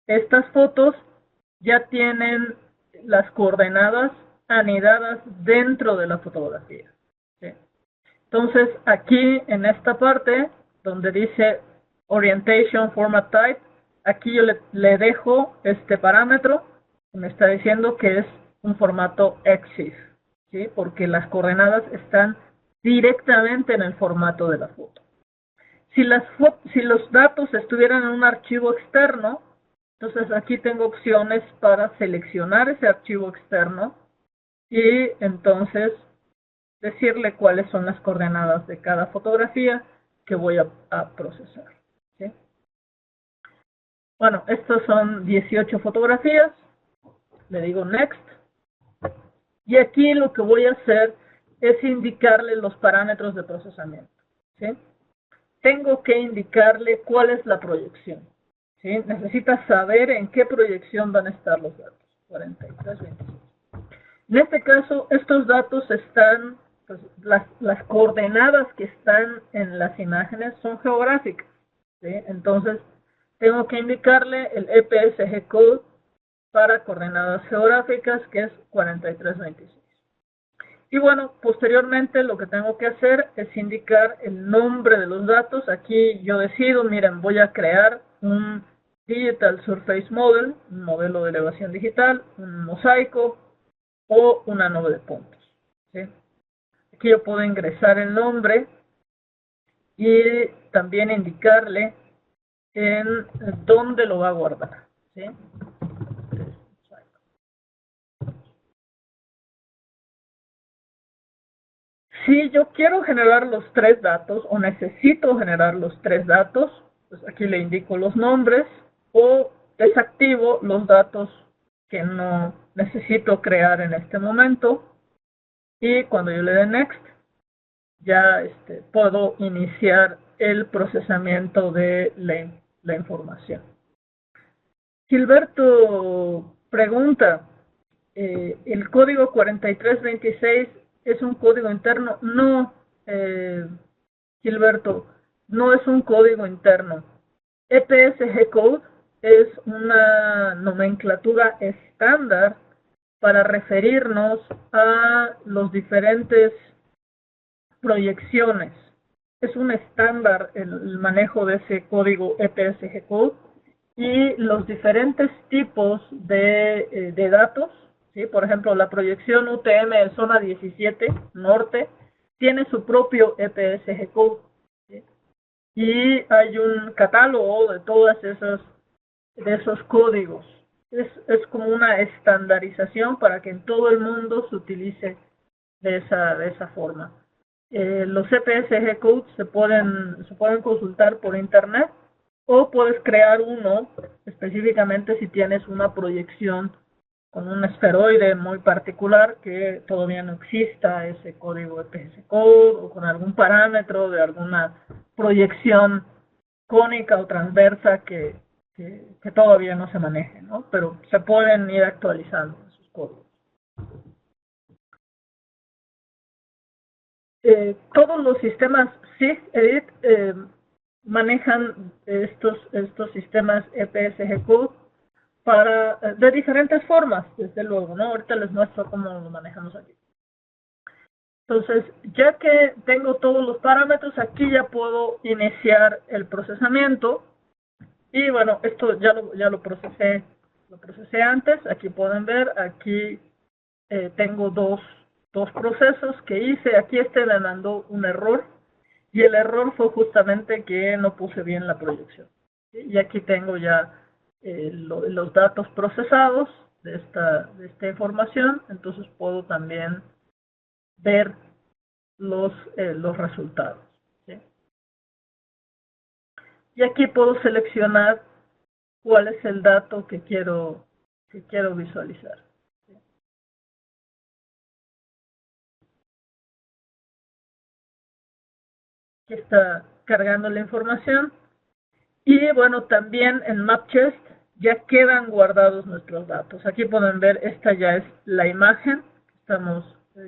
Estas fotos ya tienen las coordenadas anidadas dentro de la fotografía. ¿Sí? Entonces, aquí en esta parte donde dice Orientation Format Type, aquí yo le dejo este parámetro que me está diciendo que es un formato EXIF, ¿sí? Porque las coordenadas están directamente en el formato de la foto. Si los datos estuvieran en un archivo externo, entonces aquí tengo opciones para seleccionar ese archivo externo y entonces decirle cuáles son las coordenadas de cada fotografía que voy a procesar. ¿Sí? Bueno, estas son 18 fotografías. Le digo Next. Y aquí lo que voy a hacer es indicarle los parámetros de procesamiento. ¿Sí? Tengo que indicarle cuál es la proyección. ¿Sí? Necesita saber en qué proyección van a estar los datos. 43, 26. En este caso, estos datos están, pues, las coordenadas que están en las imágenes son geográficas. ¿Sí? Entonces, tengo que indicarle el EPSG code para coordenadas geográficas, que es 4326. Y bueno, posteriormente lo que tengo que hacer es indicar el nombre de los datos. Aquí yo decido, miren, voy a crear un Digital Surface Model, un modelo de elevación digital, un mosaico o una nube de puntos. ¿Sí? Aquí yo puedo ingresar el nombre y también indicarle en dónde lo va a guardar. ¿Sí? Si yo quiero generar los 3 datos o necesito generar los 3 datos, pues aquí le indico los nombres o desactivo los datos que no necesito crear en este momento y cuando yo le dé Next ya puedo iniciar el procesamiento de la información. Gilberto pregunta, ¿el código 4326 es un código interno? No, Gilberto, no es un código interno. EPSG Code es una nomenclatura estándar para referirnos a los diferentes proyecciones. Es un estándar el manejo de ese código EPSG Code y los diferentes tipos de datos, ¿sí? Por ejemplo, la proyección UTM de zona 17 norte tiene su propio EPSG Code, ¿sí? Y hay un catálogo de todas de esos códigos. Es como una estandarización para que en todo el mundo se utilice de esa forma. Los CPSG codes se pueden consultar por internet o puedes crear uno específicamente si tienes una proyección con un esferoide muy particular que todavía no exista ese código EPS code o con algún parámetro de alguna proyección cónica o transversa que todavía no se maneje, ¿no? Pero se pueden ir actualizando esos códigos. Todos los sistemas SIG-EDIT manejan estos sistemas EPSG Code de diferentes formas, desde luego, ¿no? Ahorita les muestro cómo lo manejamos aquí. Entonces, ya que tengo todos los parámetros, aquí ya puedo iniciar el procesamiento. Y bueno, esto ya lo procesé antes. Aquí pueden ver, aquí tengo dos procesos que hice. Aquí me mandó un error y el error fue justamente que no puse bien la proyección. Y aquí tengo ya los datos procesados de esta información, entonces puedo también ver los resultados. ¿Sí? Y aquí puedo seleccionar cuál es el dato que quiero visualizar. Aquí está cargando la información. Y bueno, también en MapChest ya quedan guardados nuestros datos. Aquí pueden ver, esta ya es la imagen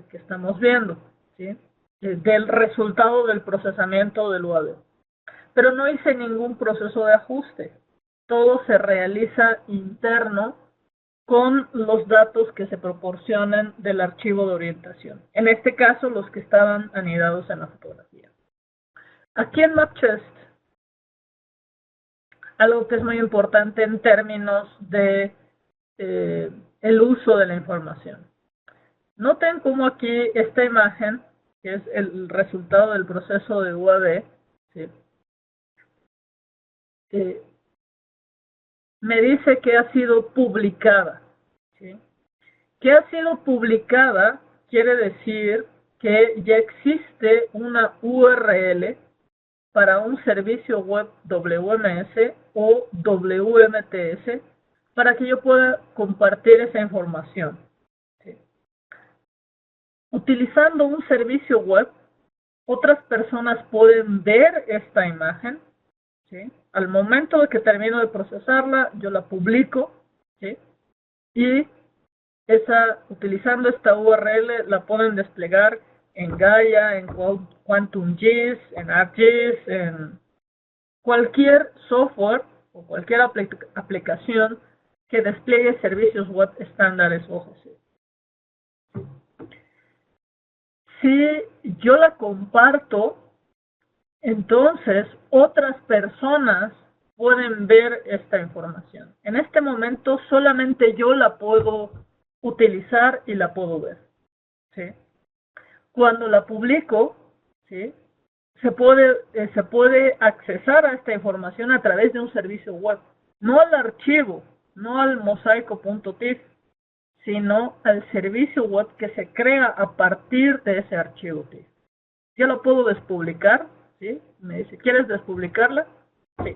que estamos viendo, ¿sí? Del resultado del procesamiento del UAV. Pero no hice ningún proceso de ajuste. Todo se realiza interno con los datos que se proporcionan del archivo de orientación. En este caso, los que estaban anidados en la fotografía. Aquí en MapChest, algo que es muy importante en términos de el uso de la información. Noten cómo aquí esta imagen, que es el resultado del proceso de UAV, ¿sí? Me dice que ha sido publicada. ¿Sí? Que ha sido publicada quiere decir que ya existe una URL para un servicio web WMS o WMTS para que yo pueda compartir esa información. ¿Sí? Utilizando un servicio web, otras personas pueden ver esta imagen. ¿Sí? Al momento de que termino de procesarla, yo la publico, ¿sí? Y utilizando esta URL la pueden desplegar en Gaia, en QuantumGIS, en ArcGIS, en cualquier software o cualquier aplicación que despliegue servicios web estándares OGC. Si yo la comparto, entonces otras personas pueden ver esta información. En este momento solamente yo la puedo utilizar y la puedo ver. ¿Sí? Cuando la publico, ¿sí? se puede accesar a esta información a través de un servicio web. No al archivo, no al mosaico.tif, sino al servicio web que se crea a partir de ese archivo TIFF. Yo lo puedo despublicar, ¿sí? Me dice, ¿quieres despublicarla? Sí.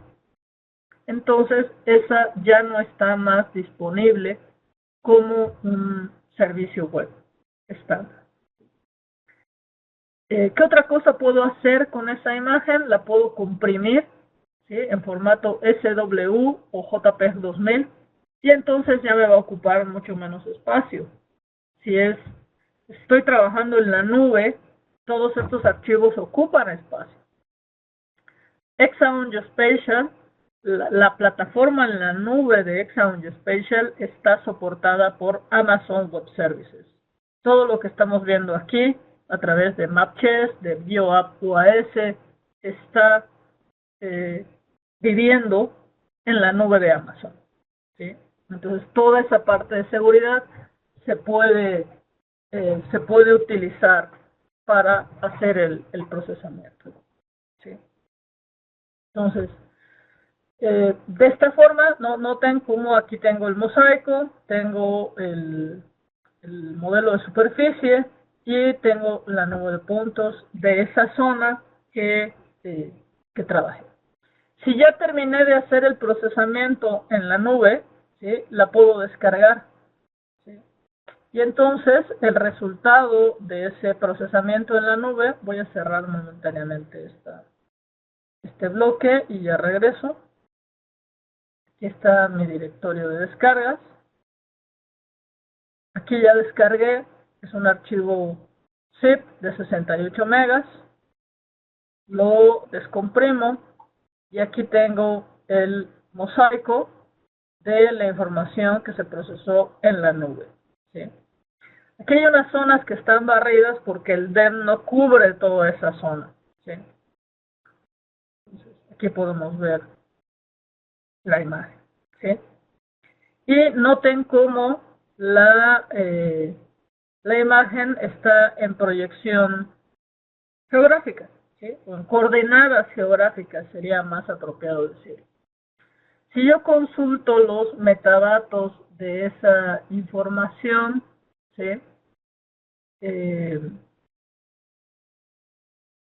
Entonces, esa ya no está más disponible como un servicio web estándar. ¿Qué otra cosa puedo hacer con esa imagen? La puedo comprimir, ¿sí? En formato SW o JPEG 2000 y entonces ya me va a ocupar mucho menos espacio. Si estoy trabajando en la nube, todos estos archivos ocupan espacio. Exaon Geospatial, la plataforma en la nube de Exaon Geospatial está soportada por Amazon Web Services. Todo lo que estamos viendo aquí a través de MapChest, de BioApp UAS, está viviendo en la nube de Amazon. ¿Sí? Entonces, toda esa parte de seguridad se puede utilizar para hacer el procesamiento. ¿Sí? Entonces, De esta forma, noten cómo aquí tengo el mosaico, tengo el modelo de superficie y tengo la nube de puntos de esa zona que trabajé. Si ya terminé de hacer el procesamiento en la nube, ¿sí?, la puedo descargar, ¿sí? Y entonces el resultado de ese procesamiento en la nube, voy a cerrar momentáneamente este bloque y ya regreso. Aquí está mi directorio de descargas. Aquí ya descargué, es un archivo zip de 68 megas. Lo descomprimo y aquí tengo el mosaico de la información que se procesó en la nube, ¿sí? Aquí hay unas zonas que están barridas porque el DEM no cubre toda esa zona, ¿sí? Entonces, aquí podemos ver la imagen, ¿sí? Y noten cómo la imagen está en proyección geográfica, ¿sí?, o en coordenadas geográficas sería más apropiado decir. Si yo consulto los metadatos de esa información, ¿sí?,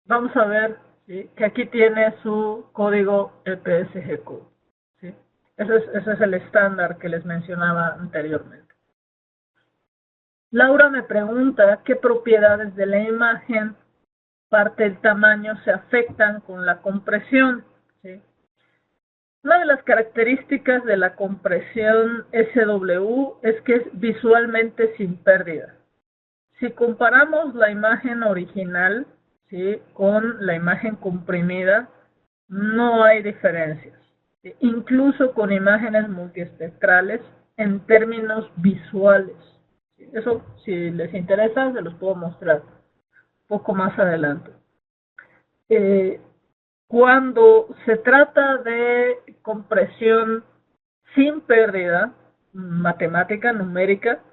vamos a ver, ¿sí?, que aquí tiene su código EPSG-code, ¿sí? Ese es el estándar que les mencionaba anteriormente. Laura me pregunta qué propiedades de la imagen, parte del tamaño, se afectan con la compresión, ¿sí? Una de las características de la compresión SW es que es visualmente sin pérdida. Si comparamos la imagen original, ¿sí?, con la imagen comprimida, no hay diferencias, ¿sí?, incluso con imágenes multiespectrales en términos visuales. Eso, si les interesa, se los puedo mostrar un poco más adelante. Cuando se trata de compresión sin pérdida, matemática, numérica,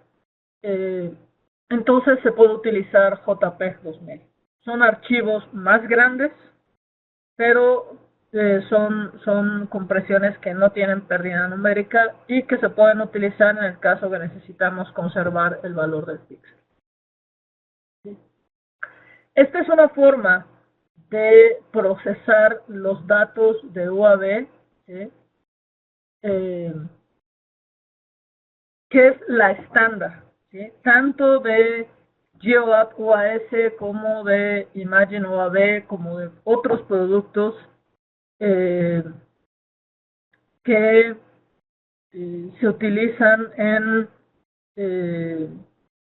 entonces se puede utilizar JPEG 2000. Son archivos más grandes, pero son compresiones que no tienen pérdida numérica y que se pueden utilizar en el caso que necesitamos conservar el valor del píxel. ¿Sí? Esta es una forma de procesar los datos de UAV, ¿sí?, que es la estándar, ¿sí?, tanto de GeoApp UAS como de Imagine UAV, como de otros productos que se utilizan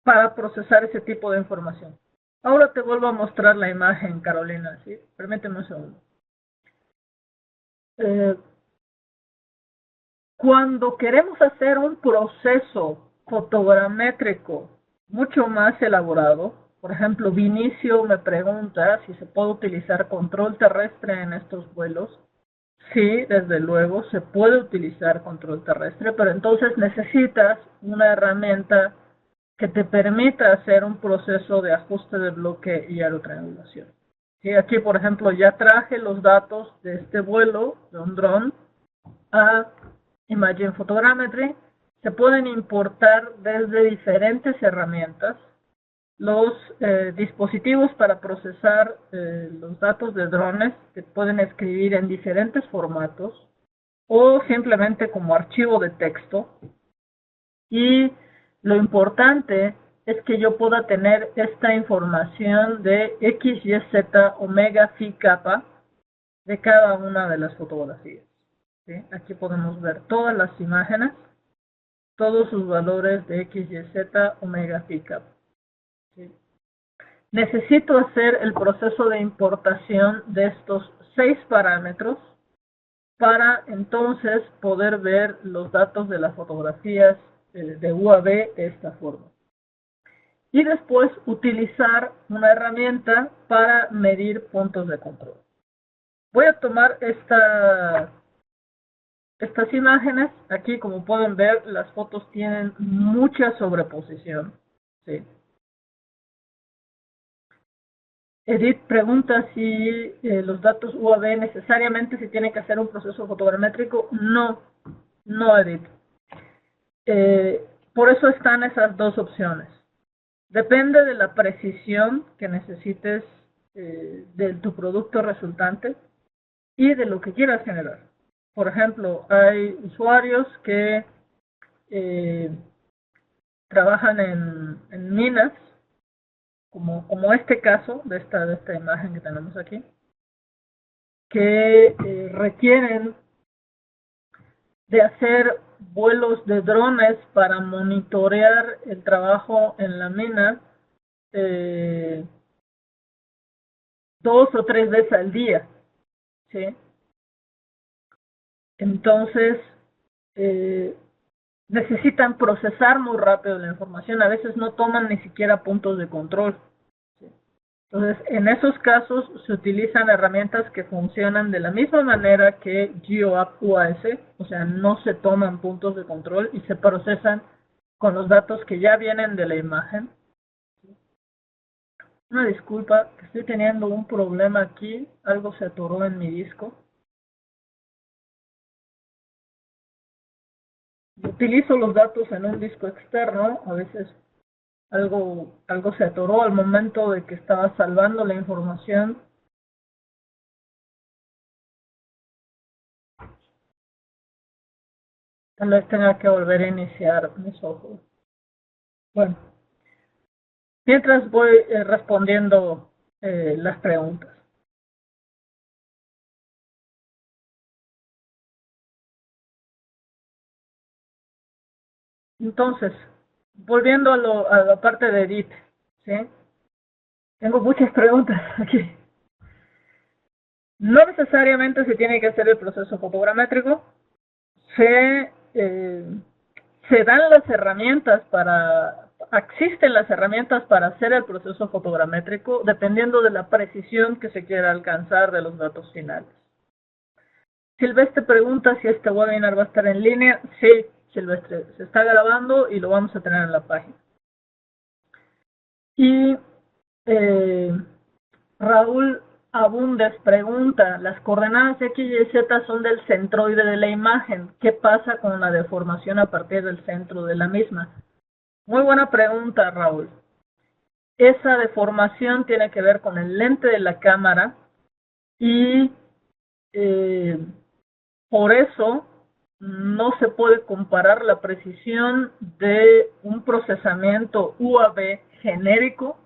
para procesar ese tipo de información. Ahora te vuelvo a mostrar la imagen, Carolina, ¿sí? Permíteme un segundo. Cuando queremos hacer un proceso fotogramétrico mucho más elaborado, por ejemplo, Vinicio me pregunta si se puede utilizar control terrestre en estos vuelos. Sí, desde luego se puede utilizar control terrestre, pero entonces necesitas una herramienta que te permita hacer un proceso de ajuste de bloque y aerotriangulación. Sí, aquí, por ejemplo, ya traje los datos de este vuelo de un dron a Imagine Photogrammetry. Se pueden importar desde diferentes herramientas. Los dispositivos para procesar los datos de drones se pueden escribir en diferentes formatos o simplemente como archivo de texto. Y lo importante es que yo pueda tener esta información de X, Y, Z, omega, phi, kappa de cada una de las fotografías, ¿sí? Aquí podemos ver todas las imágenes, todos sus valores de X, Y, Z, omega, phi, kappa, ¿sí? Necesito hacer el proceso de importación de estos 6 parámetros para entonces poder ver los datos de las fotografías de UAV de esta forma. Y después utilizar una herramienta para medir puntos de control. Voy a tomar estas imágenes. Aquí, como pueden ver, las fotos tienen mucha sobreposición, ¿sí? Edith pregunta si los datos UAV necesariamente se tiene que hacer un proceso fotogramétrico. No, no, Edith. Por eso están esas dos opciones. Depende de la precisión que necesites de tu producto resultante y de lo que quieras generar. Por ejemplo, hay usuarios que trabajan en minas, como este caso de esta imagen que tenemos aquí, que requieren de hacer vuelos de drones para monitorear el trabajo en la mina 2 o 3 veces al día, ¿sí? Entonces, necesitan procesar muy rápido la información, a veces no toman ni siquiera puntos de control. ¿Sí? Entonces, en esos casos se utilizan herramientas que funcionan de la misma manera que GeoApp UAS, o sea, no se toman puntos de control y se procesan con los datos que ya vienen de la imagen. Una disculpa, que estoy teniendo un problema aquí, algo se atoró en mi disco. Utilizo los datos en un disco externo, a veces algo se atoró al momento de que estaba salvando la información. Tal vez tenga que volver a iniciar mi software. Bueno, mientras voy respondiendo las preguntas. Entonces, volviendo a la parte de Edit, ¿sí? Tengo muchas preguntas aquí. No necesariamente se tiene que hacer el proceso fotogramétrico. Se dan las herramientas existen las herramientas para hacer el proceso fotogramétrico dependiendo de la precisión que se quiera alcanzar de los datos finales. Silvestre pregunta si este webinar va a estar en línea. Sí, Silvestre, se está grabando y lo vamos a tener en la página. Y Raúl Abundes pregunta, las coordenadas X, Y, Z son del centroide de la imagen. ¿Qué pasa con la deformación a partir del centro de la misma? Muy buena pregunta, Raúl. Esa deformación tiene que ver con el lente de la cámara y por eso no se puede comparar la precisión de un procesamiento UAV genérico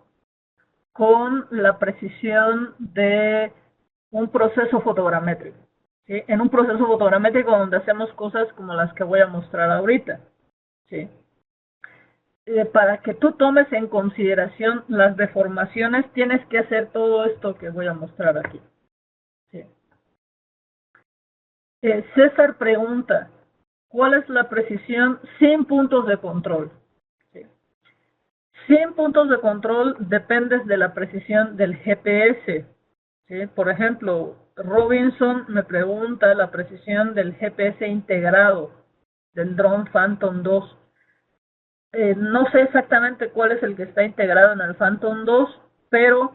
con la precisión de un proceso fotogramétrico. ¿Sí? En un proceso fotogramétrico donde hacemos cosas como las que voy a mostrar ahorita. ¿Sí? Para que tú tomes en consideración las deformaciones, tienes que hacer todo esto que voy a mostrar aquí. ¿Sí? César pregunta, ¿cuál es la precisión sin puntos de control? ¿Sí? Sin puntos de control dependes de la precisión del GPS. ¿Sí? Por ejemplo, Robinson me pregunta la precisión del GPS integrado del dron Phantom 2. No sé exactamente cuál es el que está integrado en el Phantom 2, pero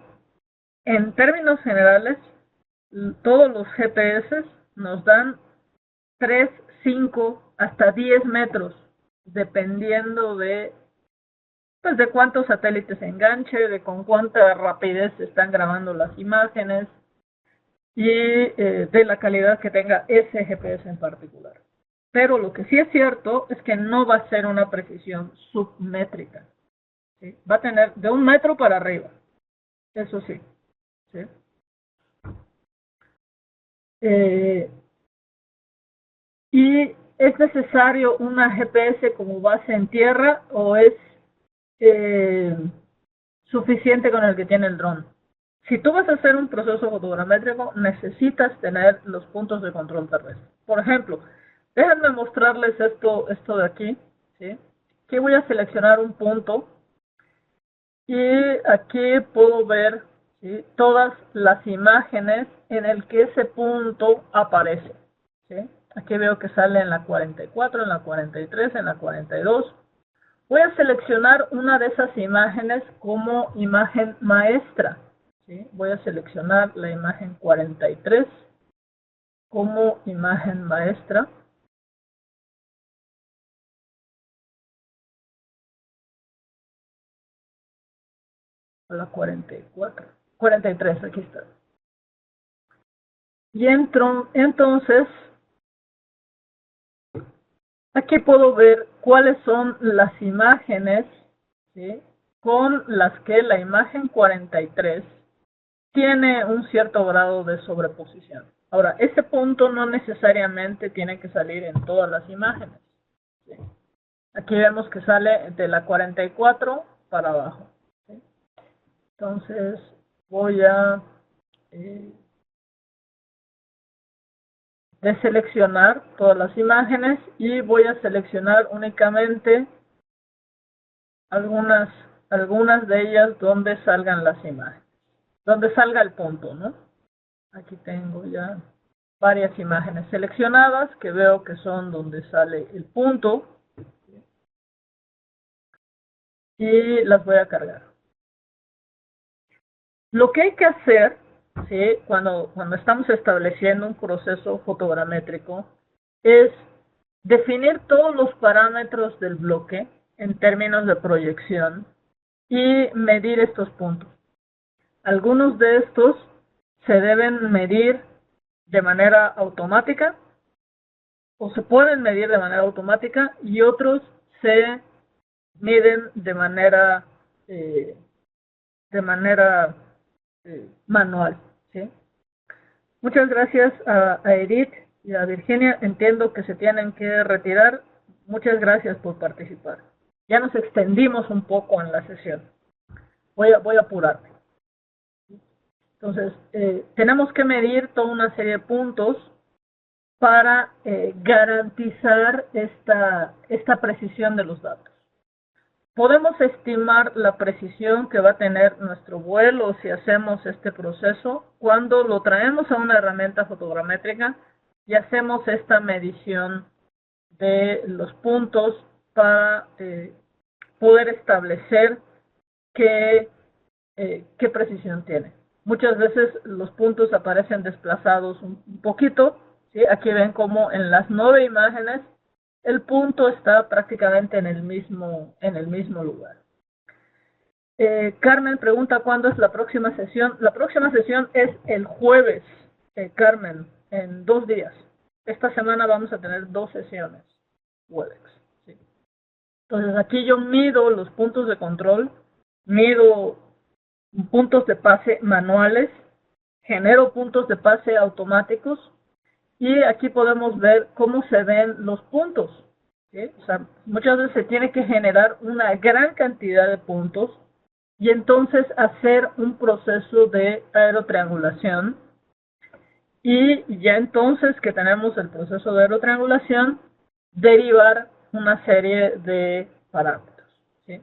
en términos generales, todos los GPS nos dan 3, 5, hasta 10 metros, dependiendo de cuántos satélites se enganche, de con cuánta rapidez se están grabando las imágenes y de la calidad que tenga ese GPS en particular. Pero lo que sí es cierto es que no va a ser una precisión submétrica. ¿Sí? Va a tener de 1 metro para arriba. Eso sí. ¿Sí? ¿Y es necesario una GPS como base en tierra o es suficiente con el que tiene el dron? Si tú vas a hacer un proceso fotogramétrico, necesitas tener los puntos de control terrestre. Por ejemplo, déjenme mostrarles esto de aquí. ¿Sí? Aquí voy a seleccionar un punto y aquí puedo ver, ¿sí?, todas las imágenes en el que ese punto aparece. ¿Sí? Aquí veo que sale en la 44, en la 43, en la 42. Voy a seleccionar una de esas imágenes como imagen maestra. ¿sí? Voy a seleccionar la imagen 43 como imagen maestra. A la 44. 43, aquí está. Y entonces, aquí puedo ver cuáles son las imágenes, ¿sí?, con las que la imagen 43 tiene un cierto grado de sobreposición. Ahora, ese punto no necesariamente tiene que salir en todas las imágenes, ¿sí? Aquí vemos que sale de la 44 para abajo, ¿sí? Entonces, voy a deseleccionar todas las imágenes y voy a seleccionar únicamente algunas de ellas donde salgan las imágenes, donde salga el punto, ¿no? Aquí tengo ya varias imágenes seleccionadas que veo que son donde sale el punto y las voy a cargar. Lo que hay que hacer, ¿sí?, cuando estamos estableciendo un proceso fotogramétrico es definir todos los parámetros del bloque en términos de proyección y medir estos puntos. Algunos de estos se deben medir de manera automática o se pueden medir de manera automática y otros se miden de manera manual, ¿sí? Muchas gracias a Edith y a Virginia. Entiendo que se tienen que retirar. Muchas gracias por participar. Ya nos extendimos un poco en la sesión. Voy a apurarme. Entonces, tenemos que medir toda una serie de puntos para garantizar esta precisión de los datos. Podemos estimar la precisión que va a tener nuestro vuelo si hacemos este proceso cuando lo traemos a una herramienta fotogramétrica y hacemos esta medición de los puntos para poder establecer qué precisión tiene. Muchas veces los puntos aparecen desplazados un poquito, ¿sí? Aquí ven como en las 9 imágenes el punto está prácticamente en el mismo lugar. Carmen pregunta cuándo es la próxima sesión. La próxima sesión es el jueves, Carmen, en 2 días. Esta semana vamos a tener 2 sesiones Webex, ¿sí? Entonces aquí yo mido los puntos de control, mido puntos de pase manuales, genero puntos de pase automáticos y aquí podemos ver cómo se ven los puntos, ¿sí? O sea, muchas veces se tiene que generar una gran cantidad de puntos y entonces hacer un proceso de aerotriangulación y ya entonces que tenemos el proceso de aerotriangulación, derivar una serie de parámetros, ¿sí?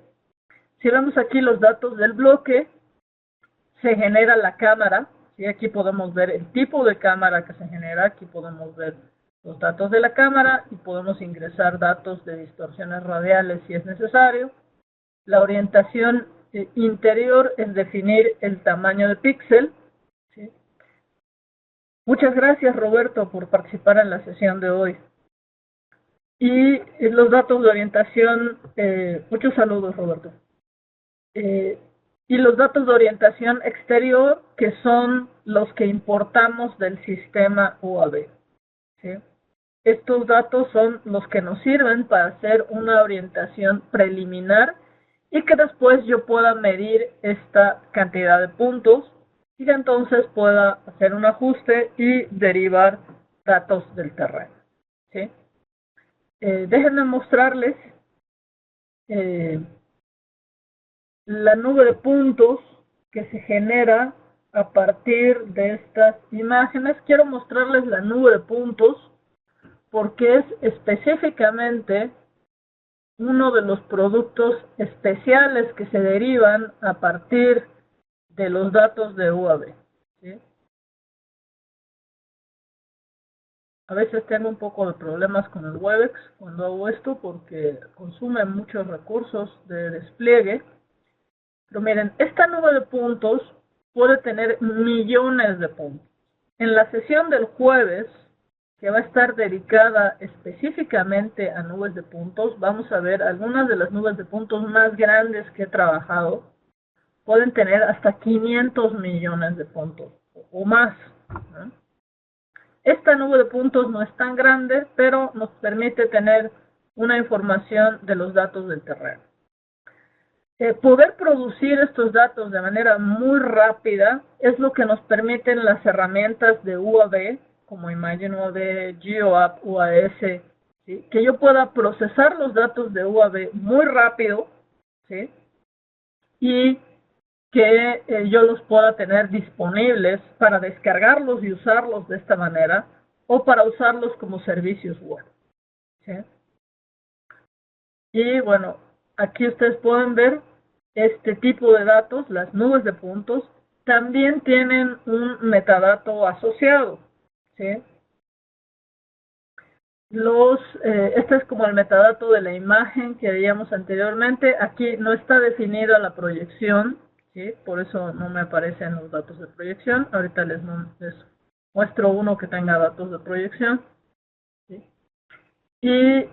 Si vemos aquí los datos del bloque, se genera la cámara, ¿sí? Aquí podemos ver el tipo de cámara que se genera, aquí podemos ver los datos de la cámara y podemos ingresar datos de distorsiones radiales si es necesario. La orientación interior es definir el tamaño de píxel, ¿sí? Muchas gracias, Roberto, por participar en la sesión de hoy. Y los datos de orientación, muchos saludos, Roberto. Y los datos de orientación exterior, que son los que importamos del sistema UAV, ¿sí? Estos datos son los que nos sirven para hacer una orientación preliminar y que después yo pueda medir esta cantidad de puntos y que entonces pueda hacer un ajuste y derivar datos del terreno, ¿sí? Déjenme mostrarles la nube de puntos que se genera a partir de estas imágenes. Quiero mostrarles la nube de puntos porque es específicamente uno de los productos especiales que se derivan a partir de los datos de UAV, ¿sí? A veces tengo un poco de problemas con el Webex cuando hago esto porque consume muchos recursos de despliegue. Pero miren, esta nube de puntos puede tener millones de puntos. En la sesión del jueves, que va a estar dedicada específicamente a nubes de puntos, vamos a ver algunas de las nubes de puntos más grandes que he trabajado. Pueden tener hasta 500 millones de puntos o más, ¿no? Esta nube de puntos no es tan grande, pero nos permite tener una información de los datos del terreno. Poder producir estos datos de manera muy rápida es lo que nos permiten las herramientas de UAV, como Imagine UAV, GeoApp, UAS, ¿sí? Que yo pueda procesar los datos de UAV muy rápido, ¿sí? Y que yo los pueda tener disponibles para descargarlos y usarlos de esta manera, o para usarlos como servicios web, ¿sí? Y bueno, aquí ustedes pueden ver este tipo de datos, las nubes de puntos, también tienen un metadato asociado, ¿sí? Este es como el metadato de la imagen que veíamos anteriormente. Aquí no está definida la proyección, ¿sí? Por eso no me aparecen los datos de proyección. Ahorita les muestro uno que tenga datos de proyección, ¿sí? Y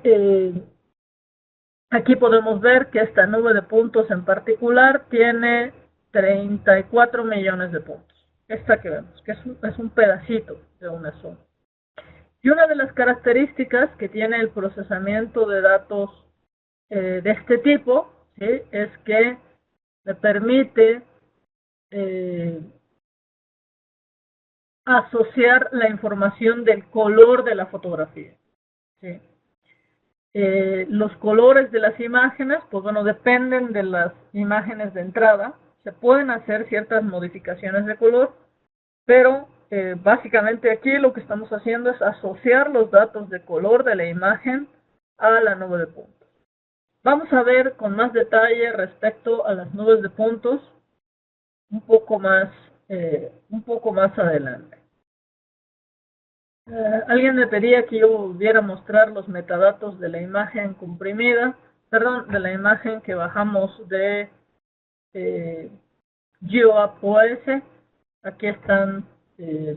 aquí podemos ver que esta nube de puntos en particular tiene 34 millones de puntos. Esta que vemos, que es un pedacito de una zona. Y una de las características que tiene el procesamiento de datos de este tipo, ¿sí? Es que me permite asociar la información del color de la fotografía, ¿sí? Los colores de las imágenes, pues bueno, dependen de las imágenes de entrada. Se pueden hacer ciertas modificaciones de color, pero básicamente aquí lo que estamos haciendo es asociar los datos de color de la imagen a la nube de puntos. Vamos a ver con más detalle respecto a las nubes de puntos un poco más adelante. Alguien me pedía que yo volviera a mostrar los metadatos de la imagen comprimida, perdón, de la imagen que bajamos de GeoApp OS. Aquí están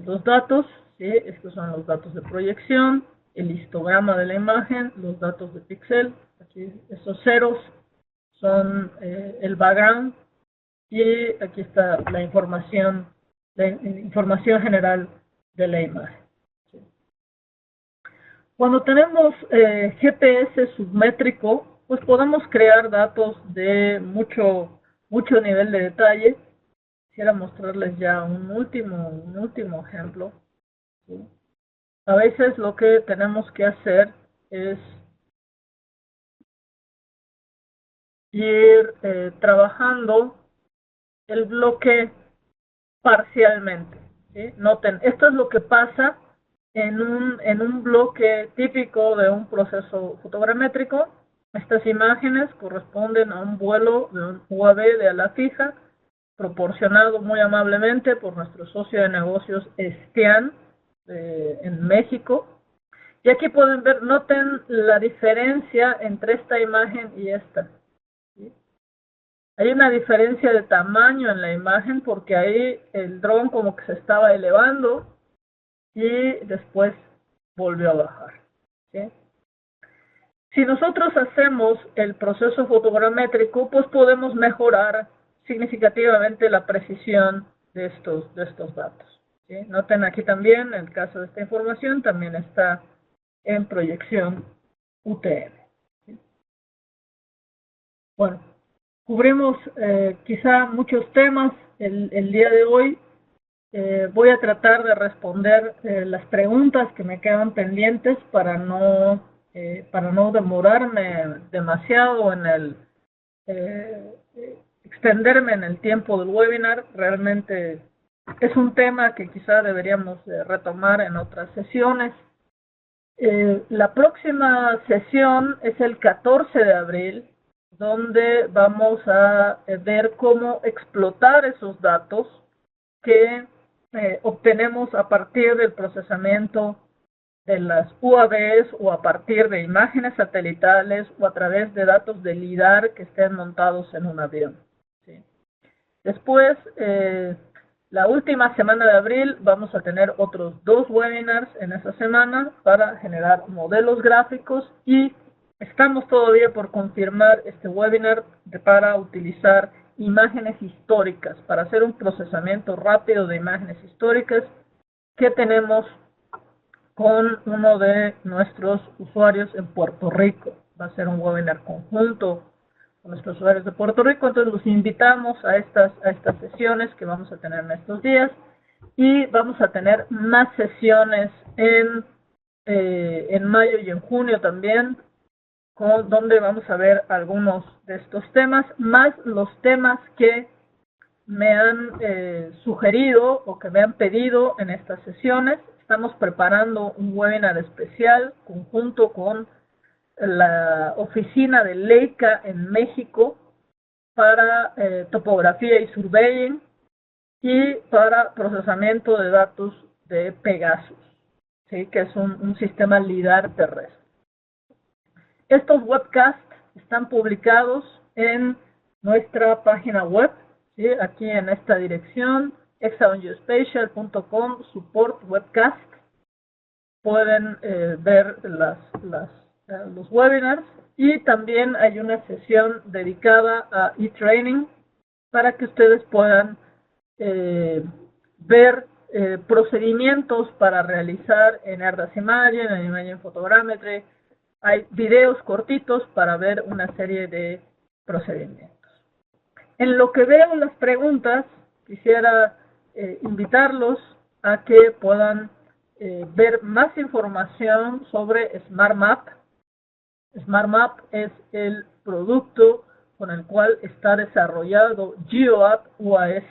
los datos, ¿sí? Estos son los datos de proyección, el histograma de la imagen, los datos de píxel. Aquí esos ceros son el background, y aquí está la información general de la imagen. Cuando tenemos GPS submétrico, pues podemos crear datos de mucho nivel de detalle. Quisiera mostrarles ya un último ejemplo, ¿sí? A veces lo que tenemos que hacer es ir trabajando el bloque parcialmente, ¿sí? Noten, esto es lo que pasa en un bloque típico de un proceso fotogramétrico. Estas imágenes corresponden a un vuelo de un UAV de ala fija, proporcionado muy amablemente por nuestro socio de negocios Estian en México. Y aquí pueden ver, noten la diferencia entre esta imagen y esta, ¿sí? Hay una diferencia de tamaño en la imagen porque ahí el dron como que se estaba elevando y después volvió a bajar, ¿sí? Si nosotros hacemos el proceso fotogramétrico, pues podemos mejorar significativamente la precisión de estos datos, ¿sí? Noten aquí también, en el caso de esta información, también está en proyección UTM, ¿sí? Bueno, cubrimos quizá muchos temas el día de hoy. Voy a tratar de responder las preguntas que me quedan pendientes para no demorarme demasiado en extenderme en el tiempo del webinar. Realmente es un tema que quizá deberíamos retomar en otras sesiones. La próxima sesión es el 14 de abril, donde vamos a ver cómo explotar esos datos que obtenemos a partir del procesamiento de las UAVs, o a partir de imágenes satelitales, o a través de datos de LIDAR que estén montados en un avión, ¿sí? Después La última semana de abril vamos a tener otros 2 webinars en esa semana para generar modelos gráficos y estamos todavía por confirmar este webinar para utilizar imágenes históricas, para hacer un procesamiento rápido de imágenes históricas que tenemos con uno de nuestros usuarios en Puerto Rico. Va a ser un webinar conjunto con nuestros usuarios de Puerto Rico, entonces los invitamos a estas sesiones que vamos a tener en estos días y vamos a tener más sesiones en mayo y en junio también, donde vamos a ver algunos de estos temas, más los temas que me han sugerido o que me han pedido en estas sesiones. Estamos preparando un webinar especial conjunto con la oficina de Leica en México para topografía y surveying y para procesamiento de datos de Pegasus, ¿sí? Que es un sistema LIDAR terrestre. Estos webcasts están publicados en nuestra página web, ¿sí? Aquí en esta dirección, hexagongeospatial.com, support webcast. Pueden ver los webinars y también hay una sesión dedicada a e-training para que ustedes puedan ver procedimientos para realizar en Ardas Imagen, en Imagen Photogrammetry. Hay videos cortitos para ver una serie de procedimientos. En lo que veo las preguntas, quisiera invitarlos a que puedan ver más información sobre SmartMap. SmartMap es el producto con el cual está desarrollado GeoApp UAS.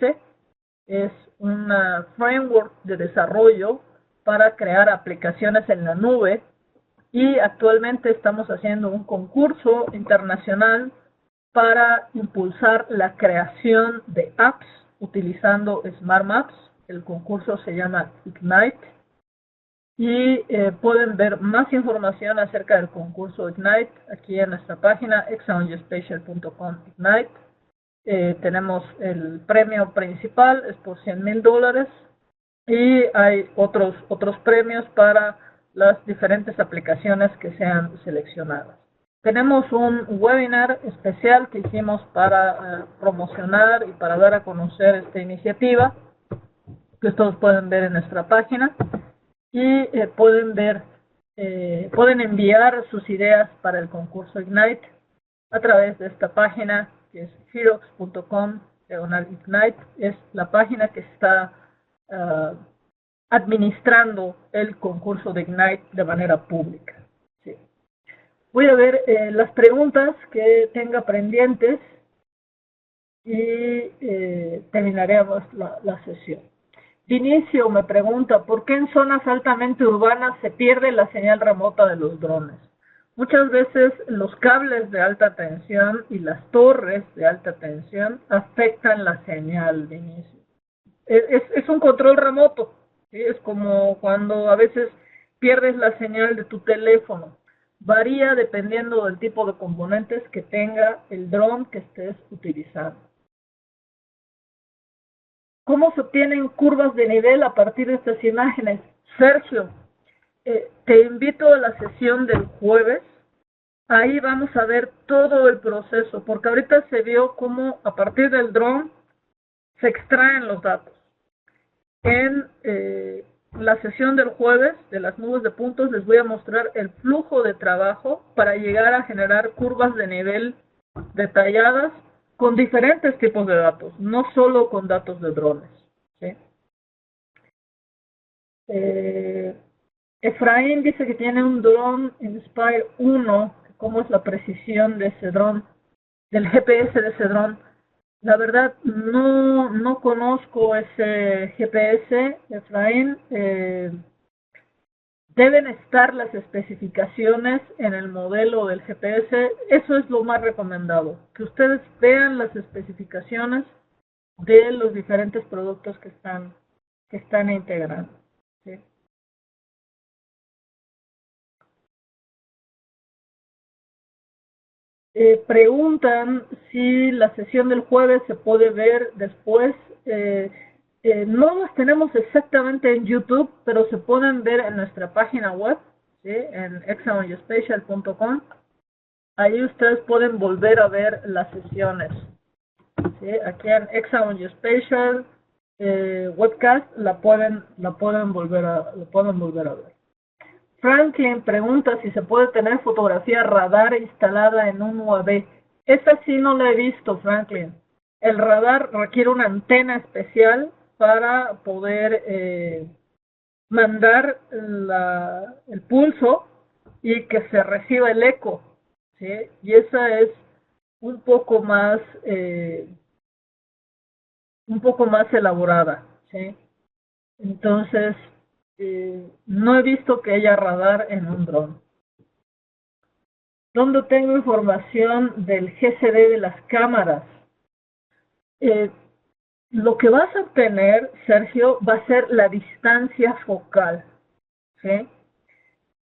Es una framework de desarrollo para crear aplicaciones en la nube y actualmente estamos haciendo un concurso internacional para impulsar la creación de apps utilizando SmartMaps. El concurso se llama Ignite y pueden ver más información acerca del concurso Ignite aquí en nuestra página hexagongeospatial.com Ignite. Tenemos el premio principal, es por $100,000 y hay otros premios para las diferentes aplicaciones que sean seleccionadas. Tenemos un webinar especial que hicimos para promocionar y para dar a conocer esta iniciativa, que ustedes pueden ver en nuestra página y pueden enviar sus ideas para el concurso Ignite a través de esta página que es herox.com/Ignite. Es la página que está administrando el concurso de Ignite de manera pública. Sí. Voy a ver las preguntas que tenga pendientes y terminaremos la sesión. Vinicio me pregunta, ¿por qué en zonas altamente urbanas se pierde la señal remota de los drones? Muchas veces los cables de alta tensión y las torres de alta tensión afectan la señal, Vinicio. Es un control remoto, ¿sí? Es como cuando a veces pierdes la señal de tu teléfono. Varía dependiendo del tipo de componentes que tenga el dron que estés utilizando. ¿Cómo se obtienen curvas de nivel a partir de estas imágenes? Sergio, te invito a la sesión del jueves. Ahí vamos a ver todo el proceso, porque ahorita se vio cómo a partir del dron se extraen los datos. En la sesión del jueves de las nubes de puntos les voy a mostrar el flujo de trabajo para llegar a generar curvas de nivel detalladas con diferentes tipos de datos, no solo con datos de drones, ¿sí? Efraín dice que tiene un dron Inspire 1, ¿cómo es la precisión de ese dron, del GPS de ese dron? La verdad, no conozco ese GPS, Efraín. Deben estar las especificaciones en el modelo del GPS. Eso es lo más recomendado, que ustedes vean las especificaciones de los diferentes productos que están integrando, ¿sí? Preguntan si la sesión del jueves se puede ver después. No las tenemos exactamente en YouTube, pero se pueden ver en nuestra página web, ¿sí? En hexagongeospatial.com. Ahí ustedes pueden volver a ver las sesiones, ¿sí? Aquí en Hexagon Geospatial webcast la pueden volver a ver. Franklin pregunta si se puede tener fotografía radar instalada en un UAV. Esa sí no la he visto, Franklin. El radar requiere una antena especial para poder mandar el pulso y que se reciba el eco, ¿sí? Y esa es un poco más elaborada, ¿sí? Entonces, no he visto que haya radar en un dron. ¿Dónde tengo información del GCD de las cámaras? Lo que vas a obtener, Sergio, va a ser la distancia focal, ¿sí?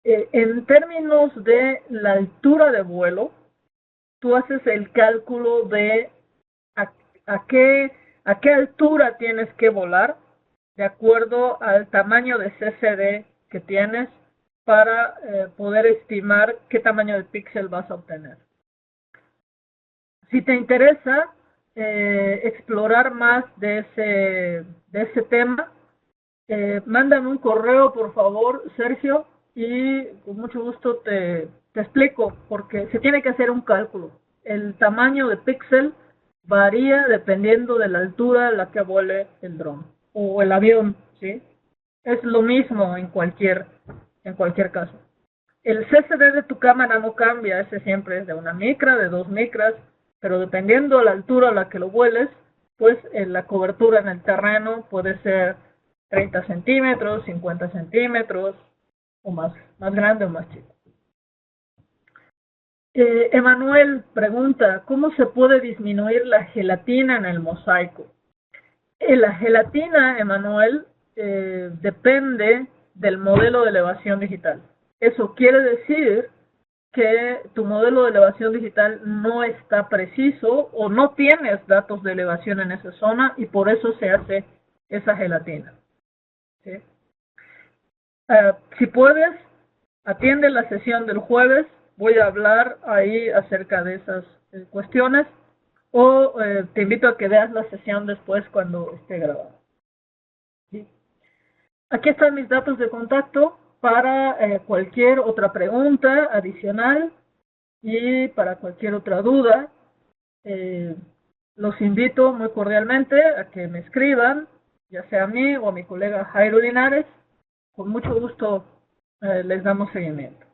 En términos de la altura de vuelo, tú haces el cálculo de a qué altura tienes que volar de acuerdo al tamaño de CCD que tienes para poder estimar qué tamaño de píxel vas a obtener. Si te interesa explorar más de ese tema, mándame un correo, por favor, Sergio, y con mucho gusto te explico, porque se tiene que hacer un cálculo. El tamaño de píxel varía dependiendo de la altura a la que vuele el dron o el avión, ¿sí? Es lo mismo en cualquier caso. El CCD de tu cámara no cambia, ese siempre es de 1 micra, de 2 micras, pero dependiendo de la altura a la que lo vueles, pues la cobertura en el terreno puede ser 30 centímetros, 50 centímetros, o más grande o más chico. Emanuel pregunta, ¿cómo se puede disminuir la gelatina en el mosaico? La gelatina, Emanuel, depende del modelo de elevación digital. Eso quiere decir que tu modelo de elevación digital no está preciso o no tienes datos de elevación en esa zona y por eso se hace esa gelatina, ¿sí? Si puedes, atiende la sesión del jueves. Voy a hablar ahí acerca de esas cuestiones o te invito a que veas la sesión después cuando esté grabada, ¿sí? Aquí están mis datos de contacto para cualquier otra pregunta adicional y para cualquier otra duda. Los invito muy cordialmente a que me escriban, ya sea a mí o a mi colega Jairo Linares. Con mucho gusto les damos seguimiento.